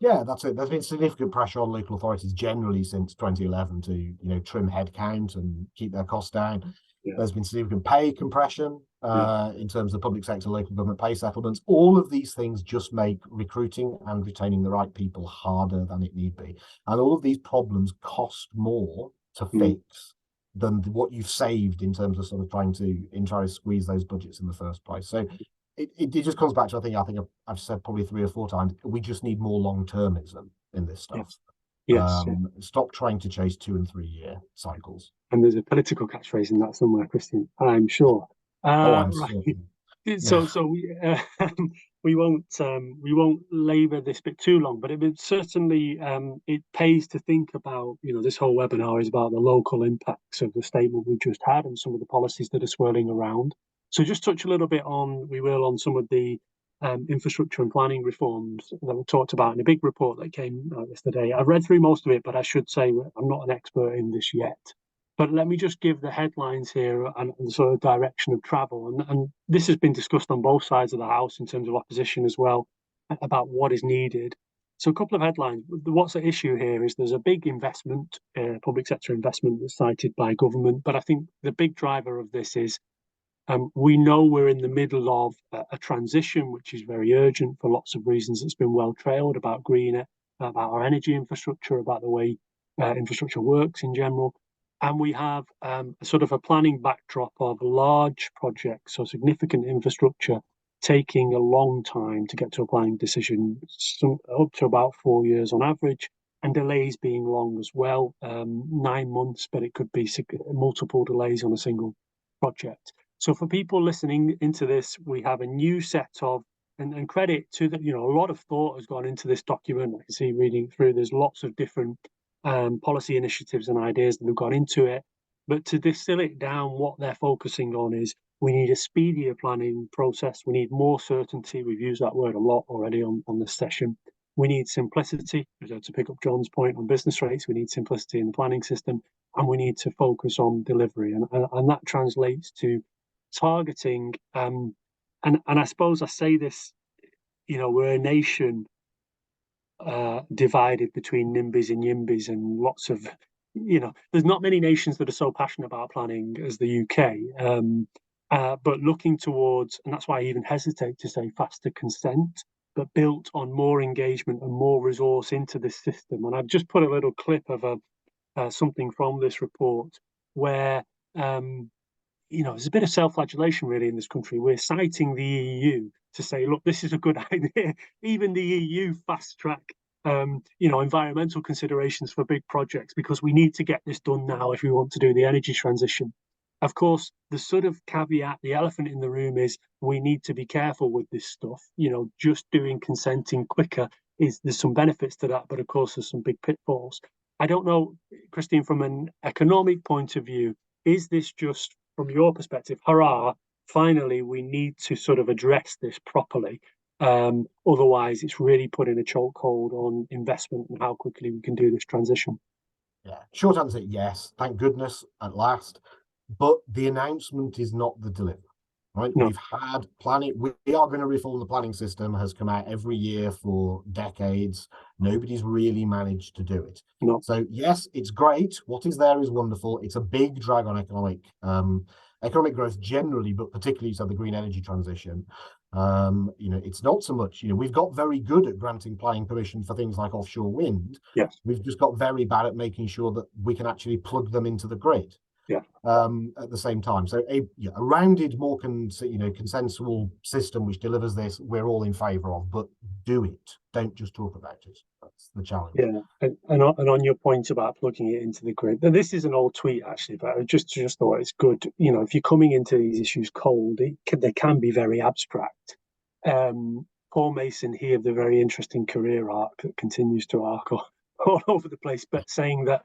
Yeah, that's it. There's been significant pressure on local authorities generally since 2011 to, trim headcount and keep their costs down. Yeah. There's been significant pay compression in terms of public sector, local government pay settlements. All of these things just make recruiting and retaining the right people harder than it need be. And all of these problems cost more to fix than what you've saved in terms of sort of trying to squeeze those budgets in the first place. So it just comes back to, I think I've said probably 3 or 4 times, we just need more long-termism in this stuff. Yes. Stop trying to chase 2 and 3 year cycles. And there's a political catchphrase in that somewhere, Christian, I'm sure. I'm right. certain. So we won't labour this bit too long, but it certainly it pays to think about, this whole webinar is about the local impacts of the statement we've just had and some of the policies that are swirling around. So just touch a little bit on some of the infrastructure and planning reforms that were talked about in a big report that came out yesterday. I've read through most of it, but I should say I'm not an expert in this yet. But let me just give the headlines here and the sort of direction of travel. And this has been discussed on both sides of the House in terms of opposition as well, about what is needed. So a couple of headlines. What's at issue here is there's a big investment, public sector investment that's cited by government. But I think the big driver of this is We know we're in the middle of a transition, which is very urgent for lots of reasons. It's been well trailed about green, about our energy infrastructure, about the way infrastructure works in general. And we have sort of a planning backdrop of large projects, so significant infrastructure taking a long time to get to a planning decision, up to about 4 years on average, and delays being long as well, 9 months, but it could be multiple delays on a single project. So for people listening into this, we have a new set of, and credit to that, a lot of thought has gone into this document. I can see reading through, there's lots of different policy initiatives and ideas that have gone into it. But to distill it down, what they're focusing on is we need a speedier planning process. We need more certainty. We've used that word a lot already on this session. We need simplicity, to pick up John's point on business rates. We need simplicity in the planning system, and we need to focus on delivery. And that translates to targeting. And I suppose I say this, we're a nation divided between NIMBYs and YIMBYs, and lots of, there's not many nations that are so passionate about planning as the UK. But looking towards, and that's why I even hesitate to say faster consent, but built on more engagement and more resource into this system. And I've just put a little clip of something from this report where there's a bit of self-flagellation really in this country. We're citing the EU to say, look, this is a good idea. Even the EU fast track, environmental considerations for big projects because we need to get this done now if we want to do the energy transition. Of course, the sort of caveat, the elephant in the room is we need to be careful with this stuff. Just doing consenting quicker there's some benefits to that, but of course there's some big pitfalls. I don't know, Christine, from an economic point of view, is this just from your perspective, hurrah, finally, we need to sort of address this properly. Otherwise, it's really putting a chokehold on investment and how quickly we can do this transition. Yeah, short answer, yes. Thank goodness, at last. But the announcement is not the delivery, right? No. We've had planning. We are going to reform the planning system, has come out every year for decades. Nobody's really managed to do it. No. So yes, it's great. What is there is wonderful. It's a big drag on economic growth generally, but particularly so the green energy transition. It's not so much, we've got very good at granting planning permission for things like offshore wind. Yes. We've just got very bad at making sure that we can actually plug them into the grid. Yeah. At the same time. So a rounded, more consensual system which delivers this, we're all in favour of, but do it. Don't just talk about it. That's the challenge. Yeah, and on your point about plugging it into the grid, this is an old tweet actually, but I just thought it's good. If you're coming into these issues cold, they can be very abstract. Paul Mason here, the very interesting career arc that continues to arc all over the place, but saying that,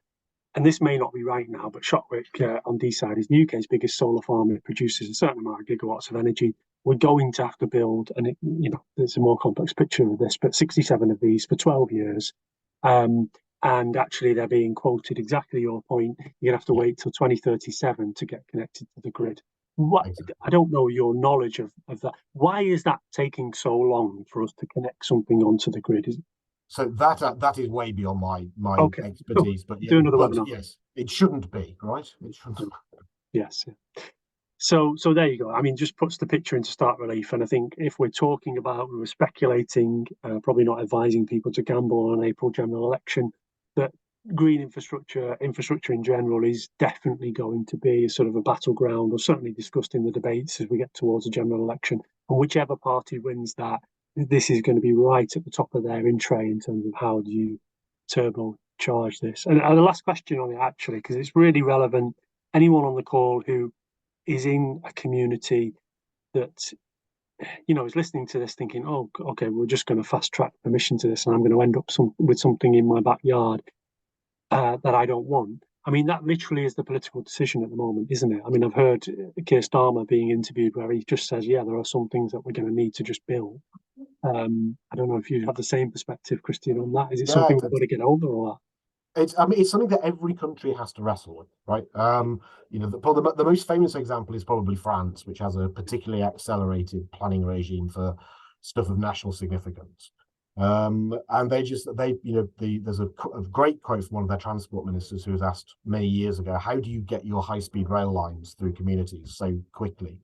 and this may not be right now, but Shotwick on Deeside is the UK's biggest solar farm. It produces a certain amount of gigawatts of energy. We're going to have to build, and there's a more complex picture of this, but 67 of these for 12 years. And actually, they're being quoted exactly your point. You're going to have to wait till 2037 to get connected to the grid. Exactly. I don't know your knowledge of that. Why is that taking so long for us to connect something onto the grid? So that is way beyond my okay. expertise, but, yes, it shouldn't be, right? It shouldn't. Yes. So there you go. I mean, just puts the picture into stark relief. And I think if we're talking about, we were speculating, probably not advising people to gamble on an April general election, that green infrastructure in general is definitely going to be sort of a battleground, or certainly discussed in the debates as we get towards a general election. And whichever party wins that, this is going to be right at the top of their in tray in terms of how do you turbocharge this. And the last question on it, actually, because it's really relevant. Anyone on the call who is in a community that is listening to this thinking, oh, okay, we're just going to fast track permission to this and I'm going to end up with something in my backyard that I don't want. I mean, that literally is the political decision at the moment, isn't it? I mean, I've heard Keir Starmer being interviewed where he just says, yeah, there are some things that we're going to need to just build. I don't know if you have the same perspective, Christian, on that. Is it something we've got to get over, or it's something that every country has to wrestle with, right? The most famous example is probably France, which has a particularly accelerated planning regime for stuff of national significance. And there's a great quote from one of their transport ministers who was asked many years ago, how do you get your high-speed rail lines through communities so quickly?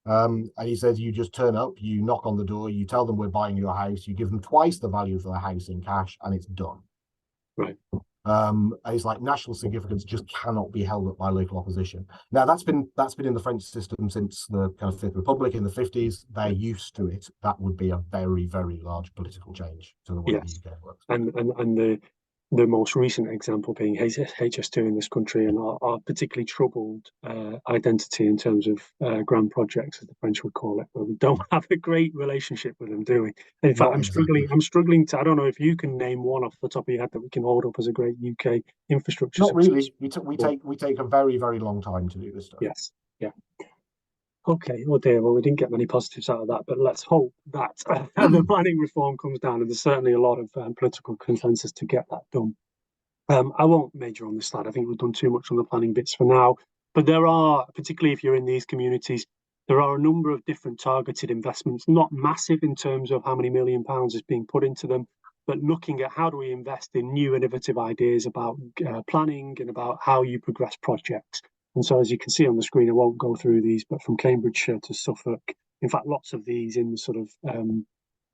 And he says you just turn up, you knock on the door, you tell them we're buying your house, you give them twice the value of the house in cash, and it's done. Right. And it's like national significance just cannot be held up by local opposition. Now that's been in the French system since the kind of Fifth Republic in the 50s. They're used to it. That would be a very, very large political change to the way the Yes. UK works. And the most recent example being HS2 in this country, and our particularly troubled identity in terms of grand projects, as the French would call it, where we don't have a great relationship with them, do we? And in fact, Not exactly. I'm struggling to. I don't know if you can name one off the top of your head that we can hold up as a great UK infrastructure Not success. really. We take a very, very long time to do this stuff. Yes. Yeah. Okay, oh dear. Well, we didn't get many positives out of that, but let's hope that the planning reform comes down, and there's certainly a lot of political consensus to get that done. I won't major on this slide. I think we've done too much on the planning bits for now. But there are, particularly if you're in these communities, there are a number of different targeted investments, not massive in terms of how many £1 million is being put into them, but looking at how do we invest in new innovative ideas about planning and about how you progress projects. And so, as you can see on the screen, I won't go through these, but from Cambridgeshire to Suffolk, in fact, lots of these in sort of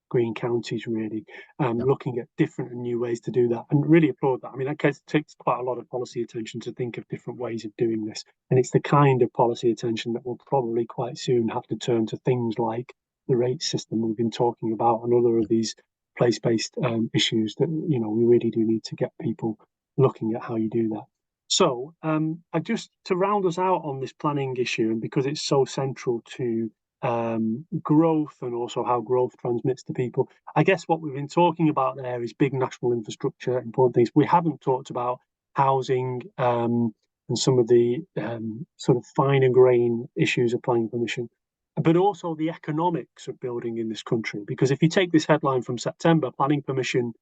green counties, really, Yep. looking at different and new ways to do that, and really applaud that. I mean, that takes quite a lot of policy attention to think of different ways of doing this, and it's the kind of policy attention that will probably quite soon have to turn to things like the rate system we've been talking about and other of these place-based issues that we really do need to get people looking at how you do that. So, I just to round us out on this planning issue, and because it's so central to growth and also how growth transmits to people. I guess what we've been talking about there is big national infrastructure, important things. We haven't talked about housing and some of the sort of finer grain issues of planning permission, but also the economics of building in this country. Because if you take this headline from September, planning permission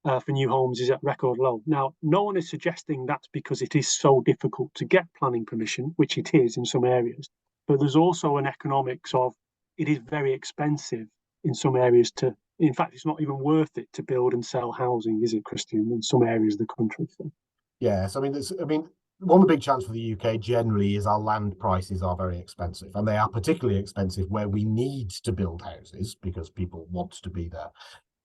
for new homes is at record low. Now, no one is suggesting that's because it is so difficult to get planning permission, which it is in some areas, but there's also an economics of it is very expensive in some areas to, in fact, it's not even worth it to build and sell housing, is it, Christian, in some areas of the country? So. Yes, one of the big challenges for the UK generally is our land prices are very expensive, and they are particularly expensive where we need to build houses because people want to be there.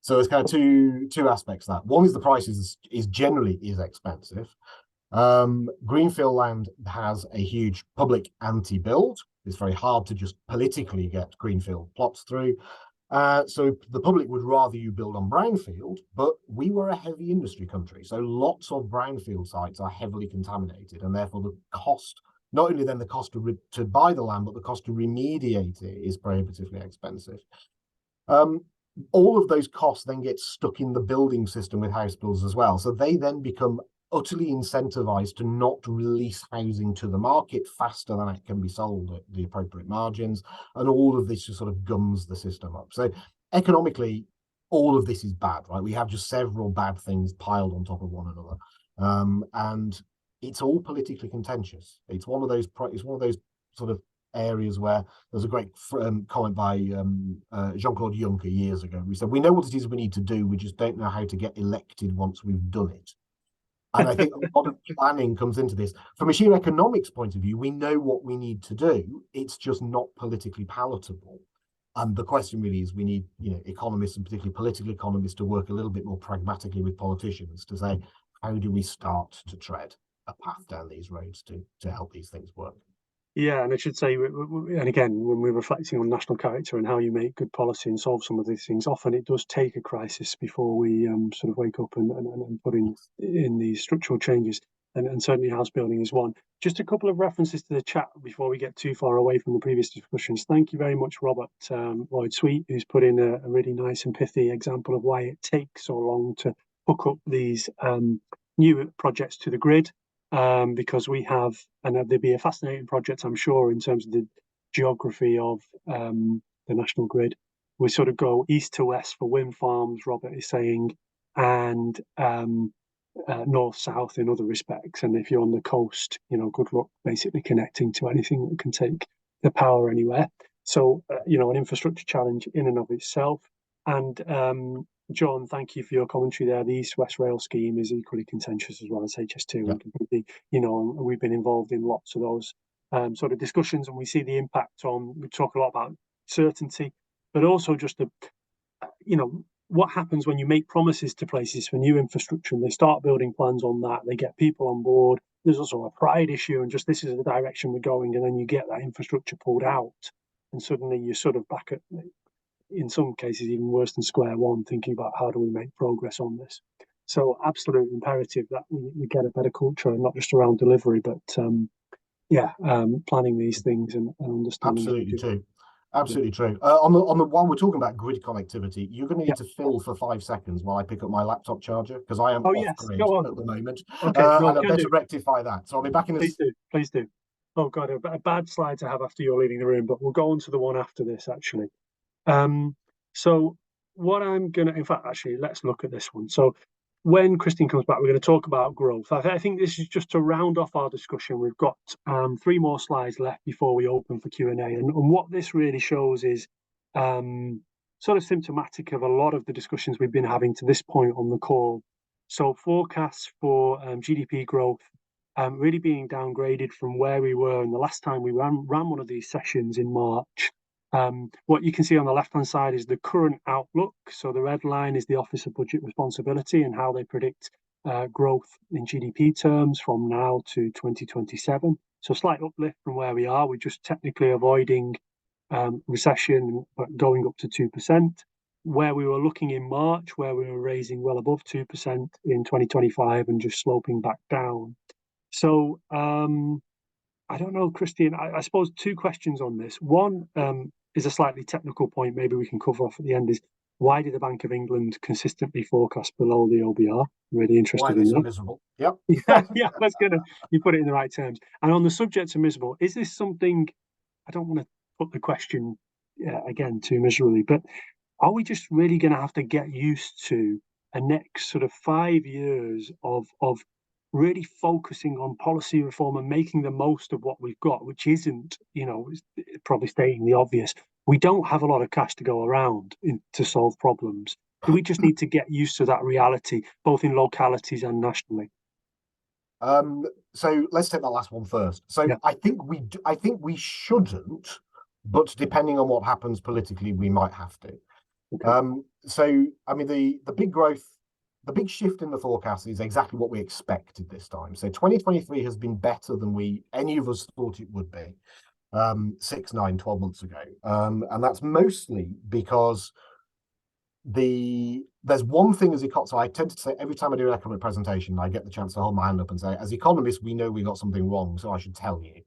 So there's kind of two aspects to that. One is the price is generally expensive. Greenfield land has a huge public anti-build. It's very hard to just politically get greenfield plots through. So the public would rather you build on brownfield, but we were a heavy industry country. So lots of brownfield sites are heavily contaminated, and therefore the cost, not only then the cost to buy the land, but the cost to remediate it is prohibitively expensive. All of those costs then get stuck in the building system with house builders as well. So they then become utterly incentivized to not release housing to the market faster than it can be sold at the appropriate margins. And all of this just sort of gums the system up. So economically, all of this is bad, right? We have just several bad things piled on top of one another. And it's all politically contentious. It's one of those sort of areas where there's a great comment by Jean-Claude Juncker years ago. We said, we know what it is we need to do, we just don't know how to get elected once we've done it. And I think a lot of planning comes into this. From a sheer economics point of view, we know what we need to do. It's just not politically palatable. And the question really is we need, economists and particularly political economists to work a little bit more pragmatically with politicians to say, how do we start to tread a path down these roads to help these things work? Yeah, and I should say, and again, when we're reflecting on national character and how you make good policy and solve some of these things, often it does take a crisis before we sort of wake up and put in these structural changes. And certainly house building is one. Just a couple of references to the chat before we get too far away from the previous discussions. Thank you very much, Robert Lloyd Sweet, who's put in a really nice and pithy example of why it takes so long to hook up these new projects to the grid. Because we have, and there'd be a fascinating project, I'm sure, in terms of the geography of the national grid. We sort of go east to west for wind farms, Robert is saying, and north south in other respects. And if you're on the coast, good luck basically connecting to anything that can take the power anywhere. So, an infrastructure challenge in and of itself. And John, thank you for your commentary there. The East-West Rail scheme is equally contentious as well as HS2. Yeah. And completely, we've been involved in lots of those sort of discussions, and we see the impact on. We talk a lot about certainty, but also just the, what happens when you make promises to places for new infrastructure and they start building plans on that, they get people on board. There's also a pride issue and just this is the direction we're going, and then you get that infrastructure pulled out, and suddenly you're sort of back at, in some cases, even worse than square one, thinking about how do we make progress on this. So absolute imperative that we get a better culture, not just around delivery, but planning these things and understanding. Absolutely true. Absolutely true. On the while we're talking about grid connectivity, you're going to need to fill for 5 seconds while I pick up my laptop charger because I am off grid at the moment. Okay, and I better rectify that. So I'll be back in a. Please do. Oh God, a bad slide to have after you're leaving the room, but we'll go on to the one after this actually. So what I'm gonna, in fact, actually, let's look at this one. So when Christine comes back, we're going to talk about growth. I think this is just to round off our discussion. We've got 3 more slides left before we open for Q&A. And what this really shows is sort of symptomatic of a lot of the discussions we've been having to this point on the call. So forecasts for GDP growth really being downgraded from where we were. And the last time we ran one of these sessions in March, what you can see on the left-hand side is the current outlook. So the red line is the Office of Budget Responsibility and how they predict growth in GDP terms from now to 2027. So slight uplift from where we are. We're just technically avoiding recession, but going up to 2%. Where we were looking in March, where we were raising well above 2% in 2025 and just sloping back down. So I don't know, Christine, I suppose 2 questions on this. One is a slightly technical point, maybe we can cover off at the end, is why did the Bank of England consistently forecast below the OBR? I'm really interested in that. Miserable. Yep. Yeah, that's good. You put it in the right terms. And on the subject of miserable, is this something, I don't want to put the question again too miserably, but are we just really going to have to get used to a next sort of 5 years of really focusing on policy reform and making the most of what we've got, which isn't, probably stating the obvious. We don't have a lot of cash to go around to solve problems. Do we just need to get used to that reality, both in localities and nationally? So let's take that last one first. So I think we shouldn't, but depending on what happens politically, we might have to. Okay. So I mean, the big growth. The big shift in the forecast is exactly what we expected this time. So 2023 has been better than any of us thought it would be 6, 9, 12 months ago. And that's mostly because there's one thing as economists. So I tend to say every time I do an economic presentation, I get the chance to hold my hand up and say, as economists, we know we got something wrong, so I should tell you.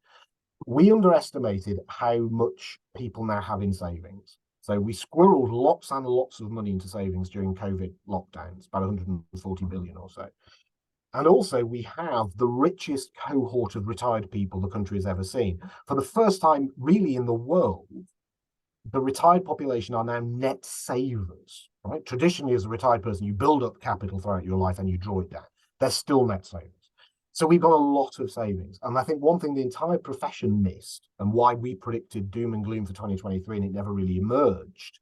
We underestimated how much people now have in savings. So we squirreled lots and lots of money into savings during COVID lockdowns, about 140 billion or so. And also we have the richest cohort of retired people the country has ever seen. For the first time really in the world, the retired population are now net savers, right? Traditionally, as a retired person, you build up capital throughout your life and you draw it down. They're still net savers. So we've got a lot of savings. And I think one thing the entire profession missed and why we predicted doom and gloom for 2023 and it never really emerged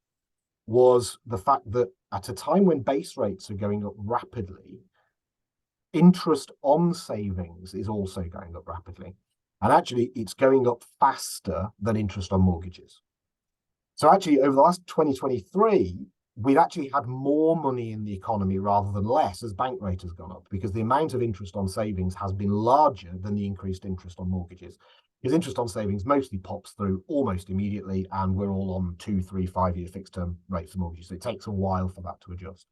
was the fact that at a time when base rates are going up rapidly, interest on savings is also going up rapidly. And actually, it's going up faster than interest on mortgages. So actually, over the last 2023, we've actually had more money in the economy rather than less as bank rate has gone up because the amount of interest on savings has been larger than the increased interest on mortgages. Because interest on savings mostly pops through almost immediately, and we're all on 2, 3, 5-year fixed term rates for mortgages. So it takes a while for that to adjust.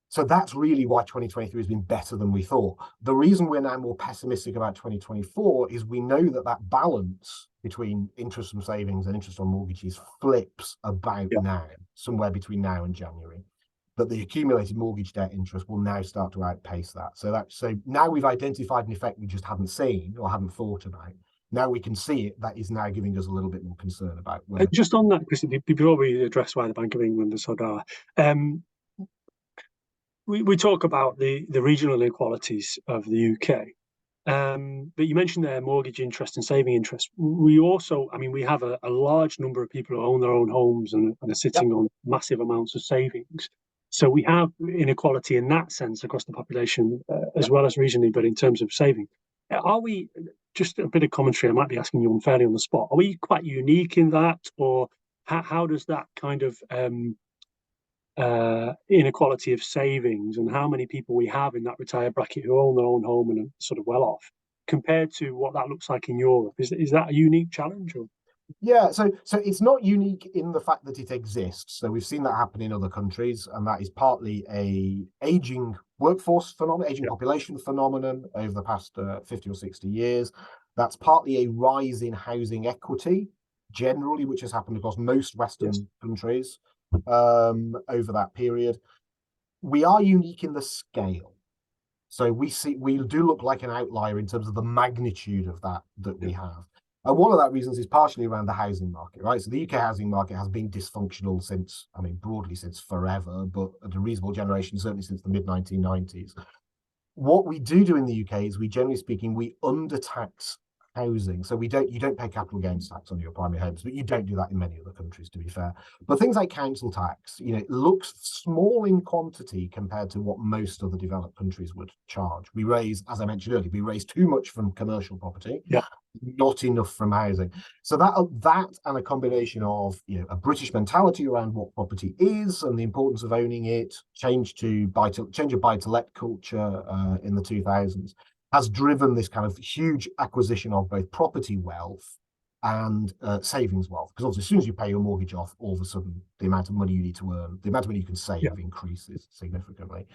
So that's really why 2023 has been better than we thought. The reason we're now more pessimistic about 2024 is we know that balance between interest from savings and interest on mortgages flips about now, somewhere between now and January. That the accumulated mortgage debt interest will now start to outpace that. So now we've identified an effect we just haven't seen or haven't thought about. Now we can see it. That is now giving us a little bit more concern about whether. Just on that, Chris, before we address why the Bank of England is so dire, we talk about the regional inequalities of the UK. But you mentioned there mortgage interest and saving interest. We also, we have a large number of people who own their own homes and are sitting on massive amounts of savings. So we have inequality in that sense across the population, as well as regionally, but in terms of saving. just a bit of commentary. I might be asking you unfairly on the spot. Are we quite unique in that, or how does that kind of inequality of savings and how many people we have in that retired bracket who own their own home and are sort of well off, compared to what that looks like in Europe? Is that a unique challenge? Or? Yeah, so it's not unique in the fact that it exists. So we've seen that happen in other countries, and that is partly a aging workforce phenomenon, aging population phenomenon over the past 50 or 60 years. That's partly a rise in housing equity generally, which has happened across most Western countries over that period. We are unique in the scale. So we do look like an outlier in terms of the magnitude of that we have. And one of that reasons is partially around the housing market, right? So the UK housing market has been dysfunctional since, I mean, broadly since forever, but at a reasonable generation, certainly since the mid 1990s. What we do in the UK is, we generally speaking, we undertax housing. So you don't pay capital gains tax on your primary homes, but you don't do that in many other countries, to be fair. But things like council tax, it looks small in quantity compared to what most other developed countries would charge. We raise, as I mentioned earlier, we raise too much from commercial property, not enough from housing. So that and a combination of a British mentality around what property is and the importance of owning it, change of buy-to-let culture in the 2000s, has driven this kind of huge acquisition of both property wealth and savings wealth. Because obviously, as soon as you pay your mortgage off, all of a sudden the amount of money you need to earn, the amount of money you can save increases significantly.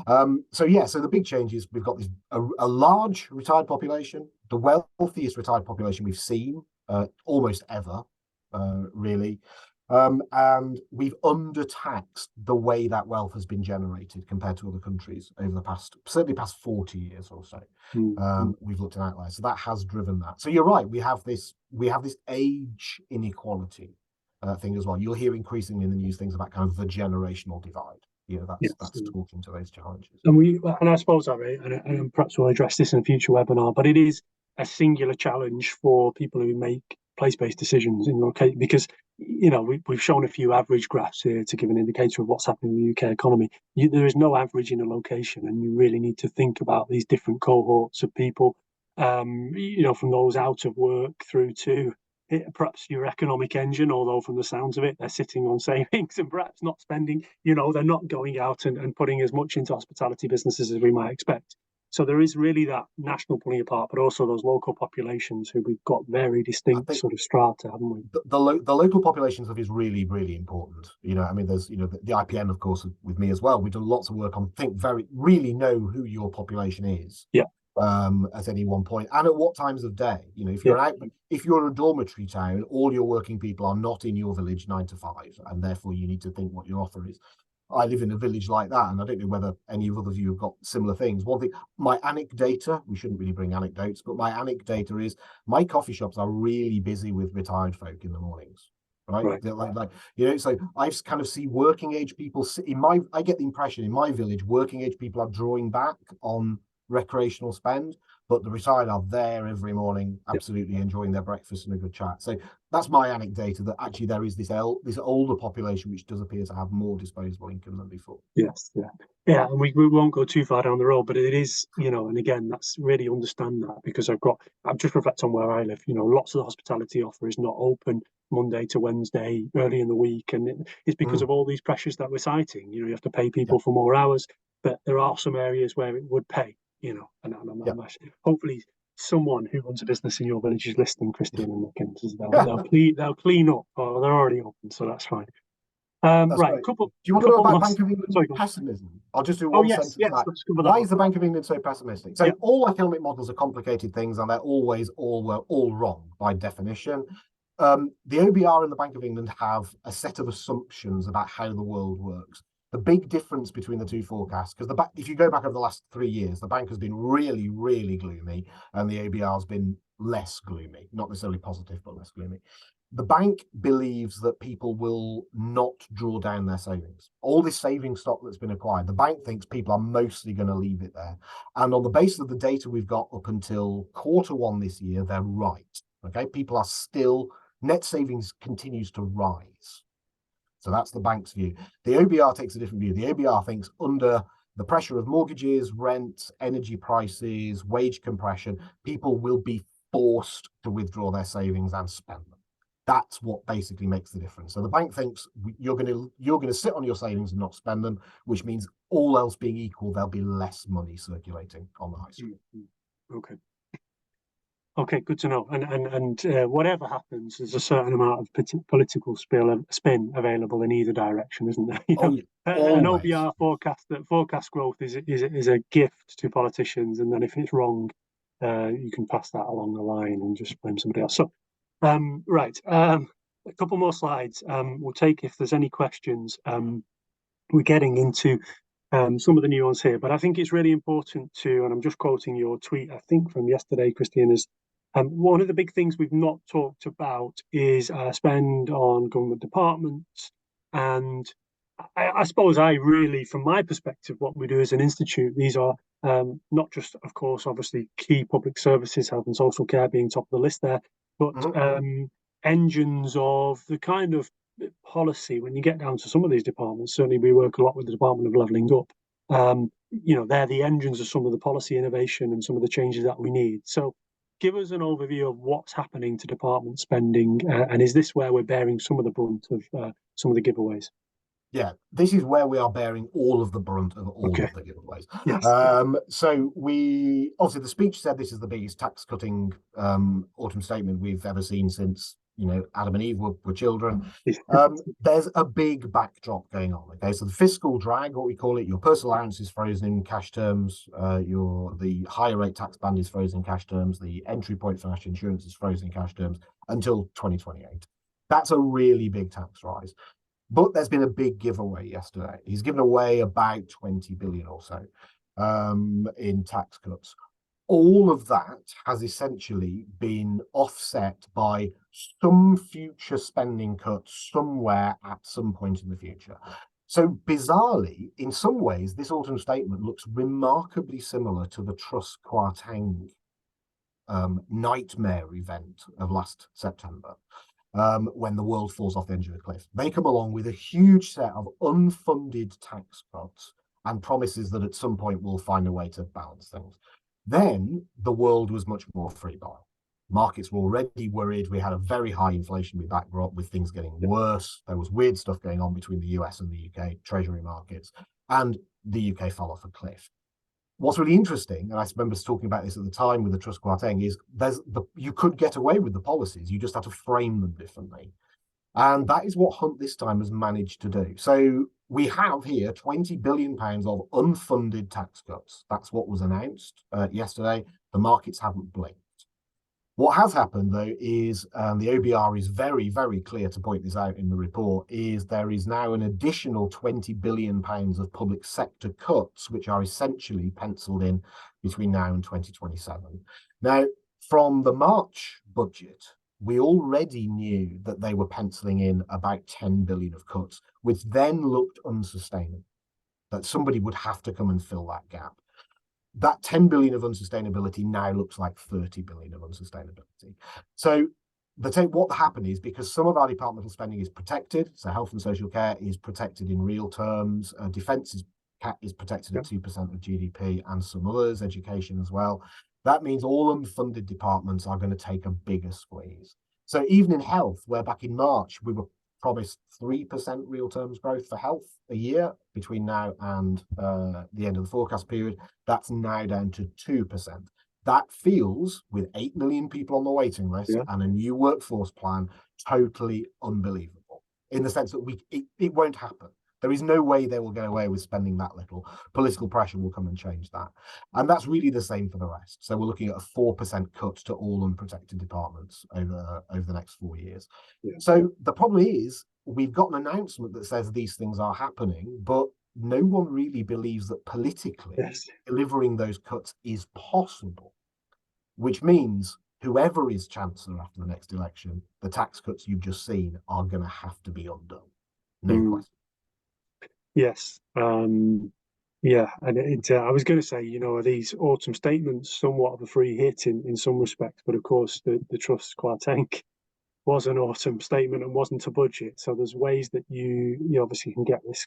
So the big change is we've got a large retired population, the wealthiest retired population we've seen almost ever, really. And we've undertaxed the way that wealth has been generated compared to other countries over certainly past 40 years or so. We've looked at outliers, so that has driven that. So you're right, we have this age inequality thing as well. You'll hear increasingly in the news things about kind of the generational divide. That's talking to those challenges. And I suppose, Harry, and perhaps we'll address this in a future webinar, but it is a singular challenge for people who make place-based decisions in location, because we've shown a few average graphs here to give an indicator of what's happening in the UK economy. There is no average in a location, and you really need to think about these different cohorts of people, from those out of work through to perhaps your economic engine, although from the sounds of it, they're sitting on savings and perhaps not spending, they're not going out and putting as much into hospitality businesses as we might expect. So there is really that national pulling apart, but also those local populations who we've got very distinct sort of strata, haven't we? The local population stuff is really, really important. I mean, there's, the IPN, of course, with me as well. We've done lots of work on really know who your population is. At any one point, and at what times of day. If you're a dormitory town, all your working people are not in your village 9 to 5, and therefore you need to think what your offer is. I live in a village like that, and I don't know whether any of you have got similar things. One thing, my anecdata, we shouldn't really bring anecdotes, but my anecdata is my coffee shops are really busy with retired folk in the mornings. Right. So I kind of see working age people I get the impression in my village, working age people are drawing back on recreational spend, but the retired are there every morning, absolutely enjoying their breakfast and a good chat. So that's my anecdata, that actually there is this older population which does appear to have more disposable income than before. And we won't go too far down the road, but it is, and again, that's really understand that, because I'm just reflecting on where I live. Lots of the hospitality offer is not open Monday to Wednesday early in the week, and it's because of all these pressures that we're citing. You have to pay people for more hours, but there are some areas where it would pay. And hopefully someone who runs a business in your village is listening, Christian and Nick, they'll clean up, or they're already open, so that's fine. Right, do you want to know about Bank of England pessimism? I'll just do one sentence. Why is the Bank of England so pessimistic? So all economic models are complicated things, and they're always all wrong by definition. The OBR and the Bank of England have a set of assumptions about how the world works. The big difference between the two forecasts, because if you go back over the last 3 years, the bank has been really, really gloomy, and the OBR has been less gloomy, not necessarily positive, but less gloomy. The bank believes that people will not draw down their savings. All this saving stock that's been acquired, the bank thinks people are mostly going to leave it there. And on the basis of the data we've got up until Q1 this year, they're right. Okay, people are still, net savings continues to rise. So that's the bank's view. The OBR takes a different view. The OBR thinks under the pressure of mortgages, rent, energy prices, wage compression, people will be forced to withdraw their savings and spend them. That's what basically makes the difference. So the bank thinks you're going to sit on your savings and not spend them, which means all else being equal, there'll be less money circulating on the high street. Okay. Okay, good to know. And whatever happens, there's a certain amount of political spin available in either direction, isn't there? You know, Oh, an always. OBR forecast growth is a gift to politicians, and then if it's wrong, you can pass that along the line and just blame somebody else. So, right, a couple more slides. We'll take if there's any questions. We're getting into some of the nuance here, but I think it's really important to, and I'm just quoting your tweet, I think from yesterday, Christina's, one of the big things we've not talked about is spend on government departments. And I suppose from my perspective, what we do as an institute, these are not just, of course, obviously key public services, health and social care being top of the list there, but engines of the kind of policy when you get down to some of these departments. Certainly we work a lot with the Department of Levelling Up. They're the engines of some of the policy innovation and some of the changes that we need. So give us an overview of what's happening to department spending, and is this where we're bearing some of the brunt of some of the giveaways? Yeah, this is where we are bearing all of the brunt of all of the giveaways. Yes. So we obviously the speech said this is the biggest tax cutting autumn statement we've ever seen since Adam and Eve were children. There's a big backdrop going on. Okay, so the fiscal drag, what we call it, your personal allowance is frozen in cash terms. The higher rate tax band is frozen in cash terms. The entry point for national insurance is frozen in cash terms until 2028. That's a really big tax rise. But there's been a big giveaway yesterday. He's given away about 20 billion or so in tax cuts. All of that has essentially been offset by some future spending cuts somewhere at some point in the future. So bizarrely, in some ways, this autumn statement looks remarkably similar to the Truss Kwarteng nightmare event of last September. When the world falls off the edge of a cliff. They come along with a huge set of unfunded tax cuts and promises that at some point we'll find a way to balance things. Then the world was much more febrile. Markets were already worried. We had a very high inflationary backdrop with things getting worse. There was weird stuff going on between the US and the UK treasury markets, and the UK fell off a cliff. What's really interesting, and I remember talking about this at the time with the Truss Kwarteng, is you could get away with the policies, you just had to frame them differently. And that is what Hunt this time has managed to do. So we have here £20 billion of unfunded tax cuts. That's what was announced yesterday. The markets haven't blinked. What has happened, though, is the OBR is very, very clear to point this out in the report, is there is now an additional £20 billion of public sector cuts, which are essentially penciled in between now and 2027. Now, from the March budget, we already knew that they were penciling in about 10 billion of cuts, which then looked unsustainable, that somebody would have to come and fill that gap. That 10 billion of unsustainability now looks like 30 billion of unsustainability. So what happened is, because some of our departmental spending is protected, so health and social care is protected in real terms, defence is protected at 2% of GDP, and some others, education as well. That means all unfunded departments are going to take a bigger squeeze. So even in health, where back in March we were promised 3% real terms growth for health a year between now and the end of the forecast period, that's now down to 2%. That feels, with 8 million people on the waiting list and a new workforce plan, totally unbelievable, in the sense that it won't happen. There is no way they will get away with spending that little. Political pressure will come and change that. And that's really the same for the rest. So we're looking at a 4% cut to all unprotected departments over the next 4 years. So the problem is, we've got an announcement that says these things are happening, but no one really believes that politically delivering those cuts is possible, which means whoever is Chancellor after the next election, the tax cuts you've just seen are going to have to be undone. No question. Yes. And I was going to say, are these autumn statements somewhat of a free hit in some respects, but of course the Truss Kwarteng was an autumn statement and wasn't a budget. So there's ways that you obviously can get this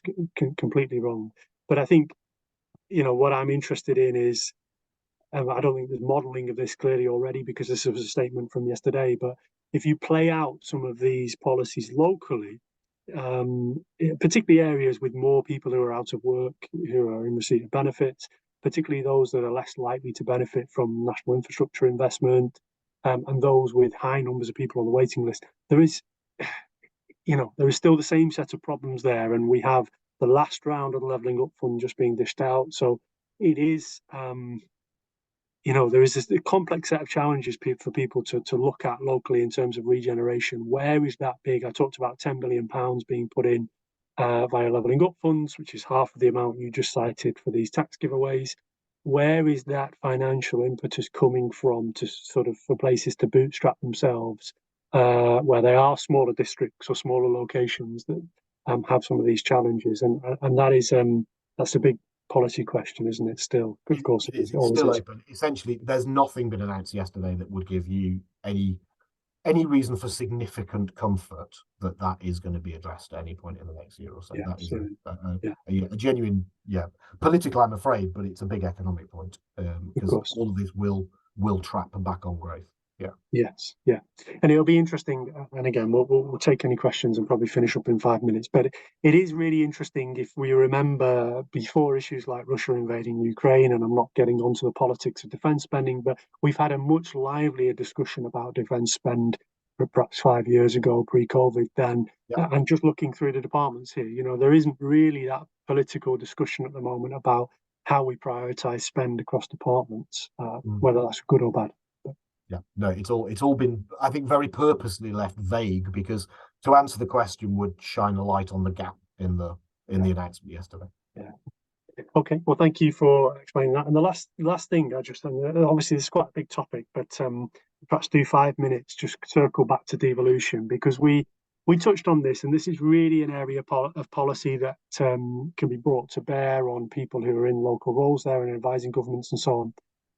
completely wrong. But I think, what I'm interested in is I don't think there's modelling of this clearly already because this was a statement from yesterday. But if you play out some of these policies locally, particularly areas with more people who are out of work, who are in receipt of benefits, particularly those that are less likely to benefit from national infrastructure investment, and those with high numbers of people on the waiting list, there is, there is still the same set of problems there, and we have the last round of the levelling up fund just being dished out. So it is, there is this complex set of challenges for people to look at locally in terms of regeneration. Where is that big? I talked about £10 billion being put in via levelling up funds, which is half of the amount you just cited for these tax giveaways. Where is that financial impetus coming from to sort of for places to bootstrap themselves, where they are smaller districts or smaller locations that have some of these challenges? And that is that's a big policy question, isn't it? Still, of course, It is. it It's always still is. open. Essentially, there's nothing been announced yesterday that would give you any reason for significant comfort that that is going to be addressed at any point in the next year or so. Yeah, That is so, yeah, a genuine, political, I'm afraid, but it's a big economic point of because course. all of this will trap and back on growth. Yeah. Yes, yeah, and it'll be interesting. And again, we'll take any questions and probably finish up in 5 minutes. But it is really interesting if we remember before issues like Russia invading Ukraine, and I'm not getting onto the politics of defence spending, but we've had a much livelier discussion about defence spend perhaps 5 years ago, pre-COVID. Then, Yep. and just looking through the departments here, there isn't really that political discussion at the moment about how we prioritise spend across departments, whether that's good or bad. Yeah, no, it's all been, I think, very purposely left vague because to answer the question would shine a light on the gap in the announcement yesterday. Yeah. Okay. Well, thank you for explaining that. And the last thing I just, obviously this is quite a big topic, but perhaps do 5 minutes, just circle back to devolution, because we touched on this, and this is really an area of policy that can be brought to bear on people who are in local roles there and advising governments and so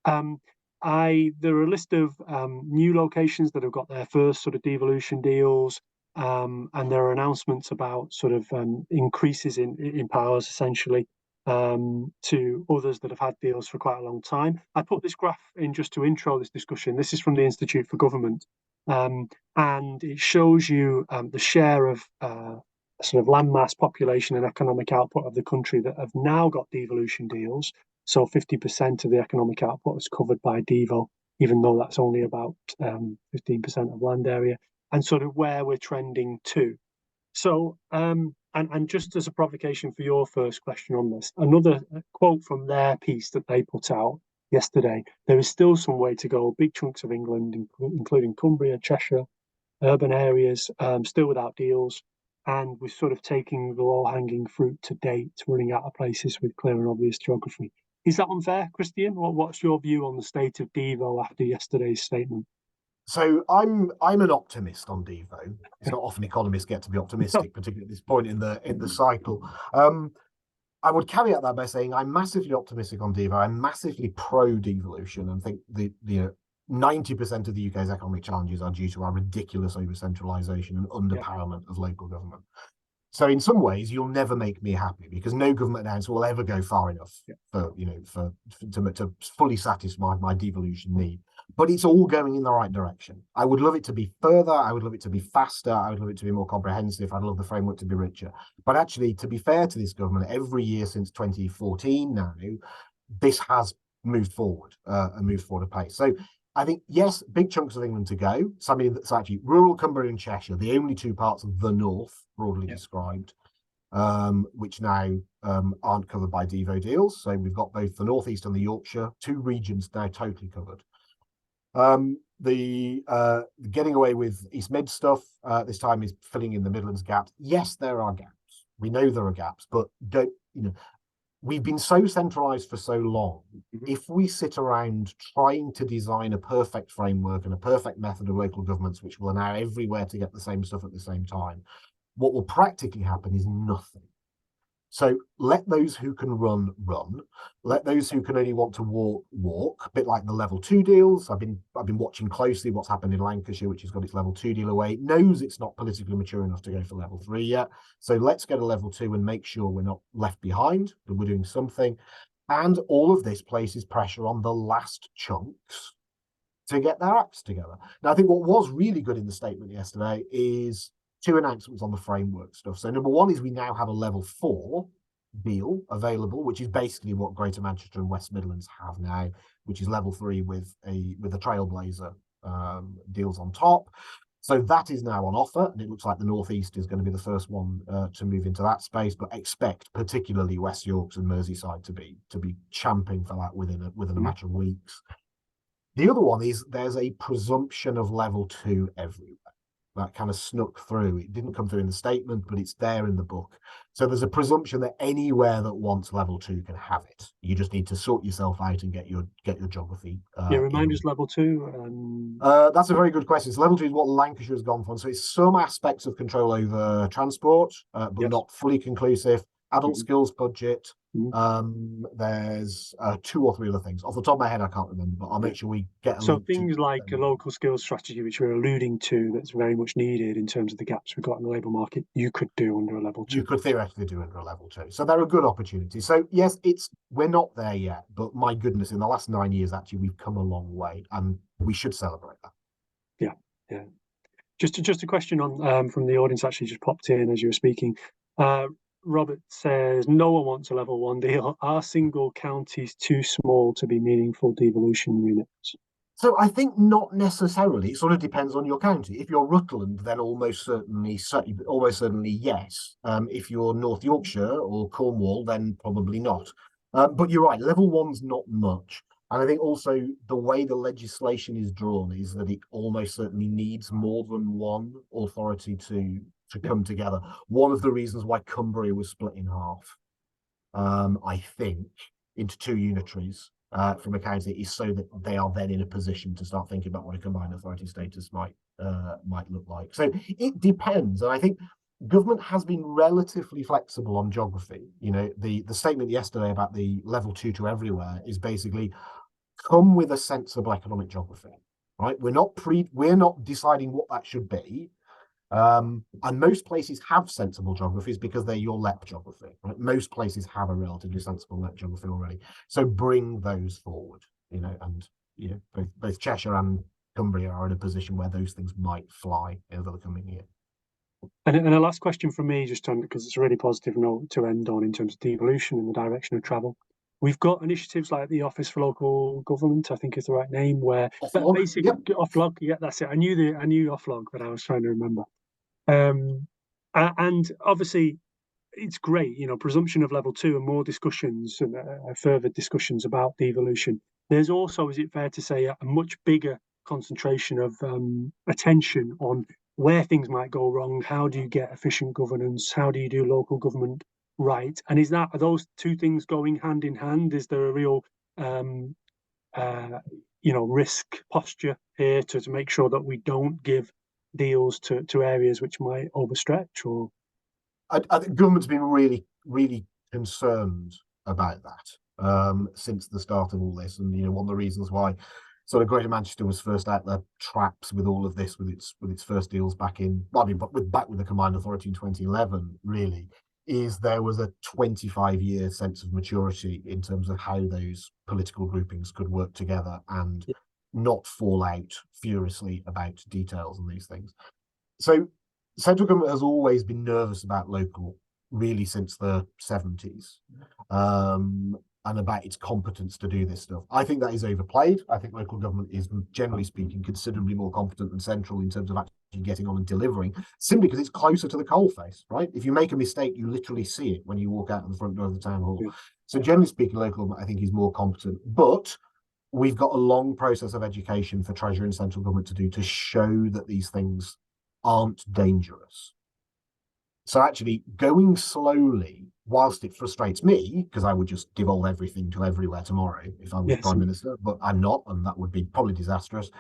on. There are a list of new locations that have got their first sort of devolution deals, and there are announcements about sort of increases in powers essentially to others that have had deals for quite a long time. I put this graph in just to intro this discussion. This is from the Institute for Government, and it shows you the share of sort of landmass, population, and economic output of the country that have now got devolution deals. So 50% of the economic output is covered by Devo, even though that's only about 15% of land area, and sort of where we're trending to. So, and just as a provocation for your first question on this, another quote from their piece that they put out yesterday: there is still some way to go. Big chunks of England, including Cumbria, Cheshire, urban areas, still without deals. And we're sort of taking the low-hanging fruit to date, running out of places with clear and obvious geography. Is that unfair, Christian? Or what's your view on the state of Devo after yesterday's statement? So I'm an optimist on Devo. It's not often economists get to be optimistic, particularly at this point in the cycle. I would caveat that by saying I'm massively optimistic on Devo. I'm massively pro devolution and think the 90% of the UK's economic challenges are due to our ridiculous over centralisation and underpowerment of local government. So in some ways, you'll never make me happy because no government announcement will ever go far enough to fully satisfy my devolution need. But it's all going in the right direction. I would love it to be further. I would love it to be faster. I would love it to be more comprehensive. I'd love the framework to be richer. But actually, to be fair to this government, every year since 2014 now, this has moved forward and moved forward at pace. So I think, yes, big chunks of England to go. Something that's actually rural Cumbria and Cheshire, the only two parts of the north, broadly described, which now aren't covered by Devo deals. So we've got both the northeast and the Yorkshire, two regions now totally covered. The getting away with East Mid stuff this time is filling in the Midlands gaps. Yes, there are gaps. We know there are gaps, but we've been so centralized for so long. If we sit around trying to design a perfect framework and a perfect method of local governments, which will allow everywhere to get the same stuff at the same time, what will practically happen is nothing. So let those who can run. Let those who can only want to walk. A bit like the level 2 deals. I've been watching closely what's happened in Lancashire, which has got its level 2 deal away. It knows it's not politically mature enough to go for level 3 yet. So let's get a level 2 and make sure we're not left behind, that we're doing something. And all of this places pressure on the last chunks to get their acts together. Now, I think what was really good in the statement yesterday is two announcements on the framework stuff. So number one is we now have a level 4 deal available, which is basically what Greater Manchester and West Midlands have now, which is level 3 with a Trailblazer deals on top. So that is now on offer, and it looks like the Northeast is going to be the first one to move into that space. But expect particularly West Yorks and Merseyside to be champing for that within a matter of weeks. The other one is there's a presumption of level 2 everywhere. That kind of snuck through. It didn't come through in the statement, but it's there in the book. So there's a presumption that anywhere that wants level 2 can have it. You just need to sort yourself out and get your geography. Remind us level 2. That's a very good question. So level 2 is what Lancashire has gone for. So it's some aspects of control over transport, but Yes. not fully conclusive. Adult skills budget. There's 2 or 3 other things. Off the top of my head, I can't remember, but I'll make sure we get a link things like a local skills strategy, which we're alluding to, that's very much needed in terms of the gaps we've got in the labour market, you could do under a level 2. You could theoretically do under a level 2. So there are good opportunities. So yes, we're not there yet, but my goodness, in the last 9 years, actually, we've come a long way, and we should celebrate that. Yeah. Just a question on from the audience actually just popped in as you were speaking. Robert says, no one wants a level 1 deal. Are single counties too small to be meaningful devolution units? So I think not necessarily. It sort of depends on your county. If you're Rutland, then almost certainly yes. If you're North Yorkshire or Cornwall, then probably not. But you're right, level 1's not much. And I think also the way the legislation is drawn is that it almost certainly needs more than one authority to come together. One of the reasons why Cumbria was split in half, I think, into 2 unitaries from a county is so that they are then in a position to start thinking about what a combined authority status might look like. So it depends. And I think government has been relatively flexible on geography. You know, the statement yesterday about the level 2 to everywhere is basically come with a sensible economic geography, right? We're not deciding what that should be. And most places have sensible geographies because they're your LEP geography, right? Most places have a relatively sensible LEP geography already. So bring those forward, and both Cheshire and Cumbria are in a position where those things might fly over the coming year. And a last question from me, just on, because it's a really positive note to end on in terms of devolution and the direction of travel. We've got initiatives like the Office for Local Government, I think is the right name, where basically Offlog, yeah, that's it. I knew Offlog, but I was trying to remember. And obviously it's great, presumption of level 2 and more discussions and further discussions about devolution. There's also, is it fair to say, a much bigger concentration of attention on where things might go wrong. How do you get efficient governance? How do you do local government right? And are those 2 things going hand in hand? Is there a real risk posture here to make sure that we don't give deals to areas which might overstretch? Or I think government's been really, really concerned about that since the start of all this. And one of the reasons why sort of Greater Manchester was first out the traps with all of this, with its first deals back with the combined authority in 2011, really, is there was a 25-year sense of maturity in terms of how those political groupings could work together and not fall out furiously about details and these things. So central government has always been nervous about local, really since the 70s, and about its competence to do this stuff. I think that is overplayed. I think local government is, generally speaking, considerably more competent than central in terms of actually getting on and delivering, simply because it's closer to the coalface, right? If you make a mistake, you literally see it when you walk out of the front door of the town hall. Yeah. So generally speaking, local government, I think, is more competent. But we've got a long process of education for Treasury and central government to do to show that these things aren't dangerous. So actually going slowly, whilst it frustrates me, because I would just devolve everything to everywhere tomorrow if I was Prime Minister, but I'm not, and that would be probably disastrous.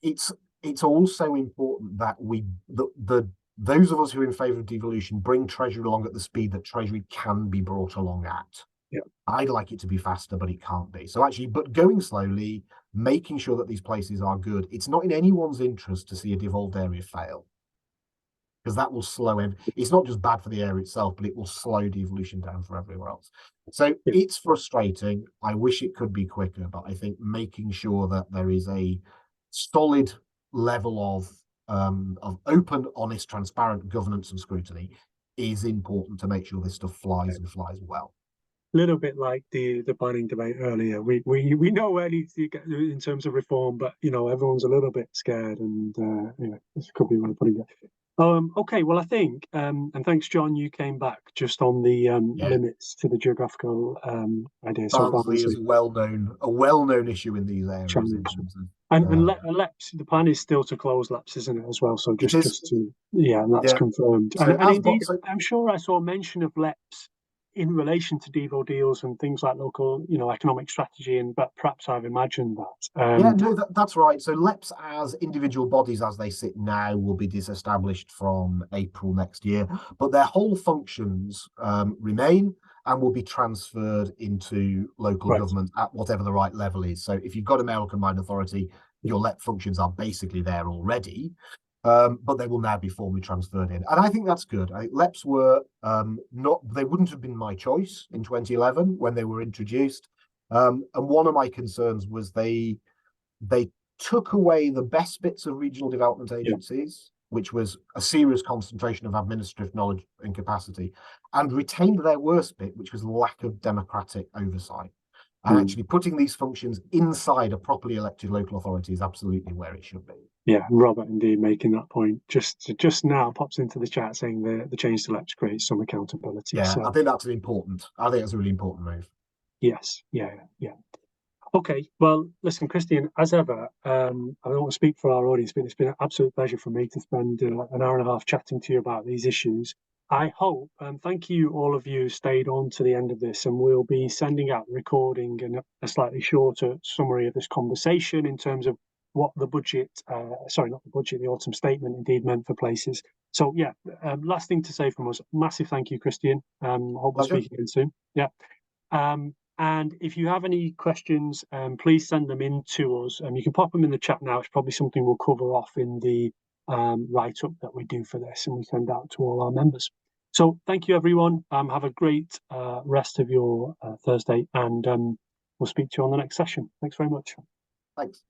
It's also important that those of us who are in favour of devolution bring Treasury along at the speed that Treasury can be brought along at. Yeah. I'd like it to be faster, but it can't be. So actually, but going slowly, making sure that these places are good. It's not in anyone's interest to see a devolved area fail, because that will slow it's not just bad for the area itself, but it will slow devolution down for everywhere else. So Yeah. it's frustrating. I wish it could be quicker, but I think making sure that there is a solid level of open, honest, transparent governance and scrutiny is important to make sure this stuff flies and flies well. Little bit like the planning debate earlier. We know where it needs to get in terms of reform, but everyone's a little bit scared, and this could be one of putting it. Okay, well I think and thanks John, you came back just on the limits to the geographical idea. So Barnsley is a well-known issue in these areas in terms of and LEPS, the plan is still to close LEPS, isn't it, as well? So just to and that's confirmed. So and indeed, I'm sure I saw mention of LEPS in relation to Devo deals and things like local, economic strategy, but perhaps I've imagined that. That's right. So LEPS as individual bodies as they sit now will be disestablished from April next year, but their whole functions remain and will be transferred into local government at whatever the right level is. So if you've got a mayoral combined authority, your LEP functions are basically there already. But they will now be formally transferred in. And I think that's good. I think LEPS were they wouldn't have been my choice in 2011 when they were introduced. And one of my concerns was they took away the best bits of regional development agencies, which was a serious concentration of administrative knowledge and capacity, and retained their worst bit, which was lack of democratic oversight. And actually putting these functions inside a properly elected local authority is absolutely where it should be. Yeah, Robert indeed making that point. Just now pops into the chat saying the change to LEPS creates some accountability. Yeah, so I think that's a really important move. Yes, yeah. Okay, well, listen, Christian, as ever, I don't want to speak for our audience, but it's been an absolute pleasure for me to spend an hour and a half chatting to you about these issues. I hope, and thank you, all of you stayed on to the end of this, and we'll be sending out the recording and a slightly shorter summary of this conversation in terms of what the budget, not the budget, the autumn statement indeed meant for places. So yeah, last thing to say from us, massive thank you, Christian. Hope we'll speak again soon. Yeah. And if you have any questions, please send them in to us. You can pop them in the chat now. It's probably something we'll cover off in the write-up that we do for this and we send out to all our members. So thank you, everyone. Have a great rest of your Thursday, and we'll speak to you on the next session. Thanks very much. Thanks.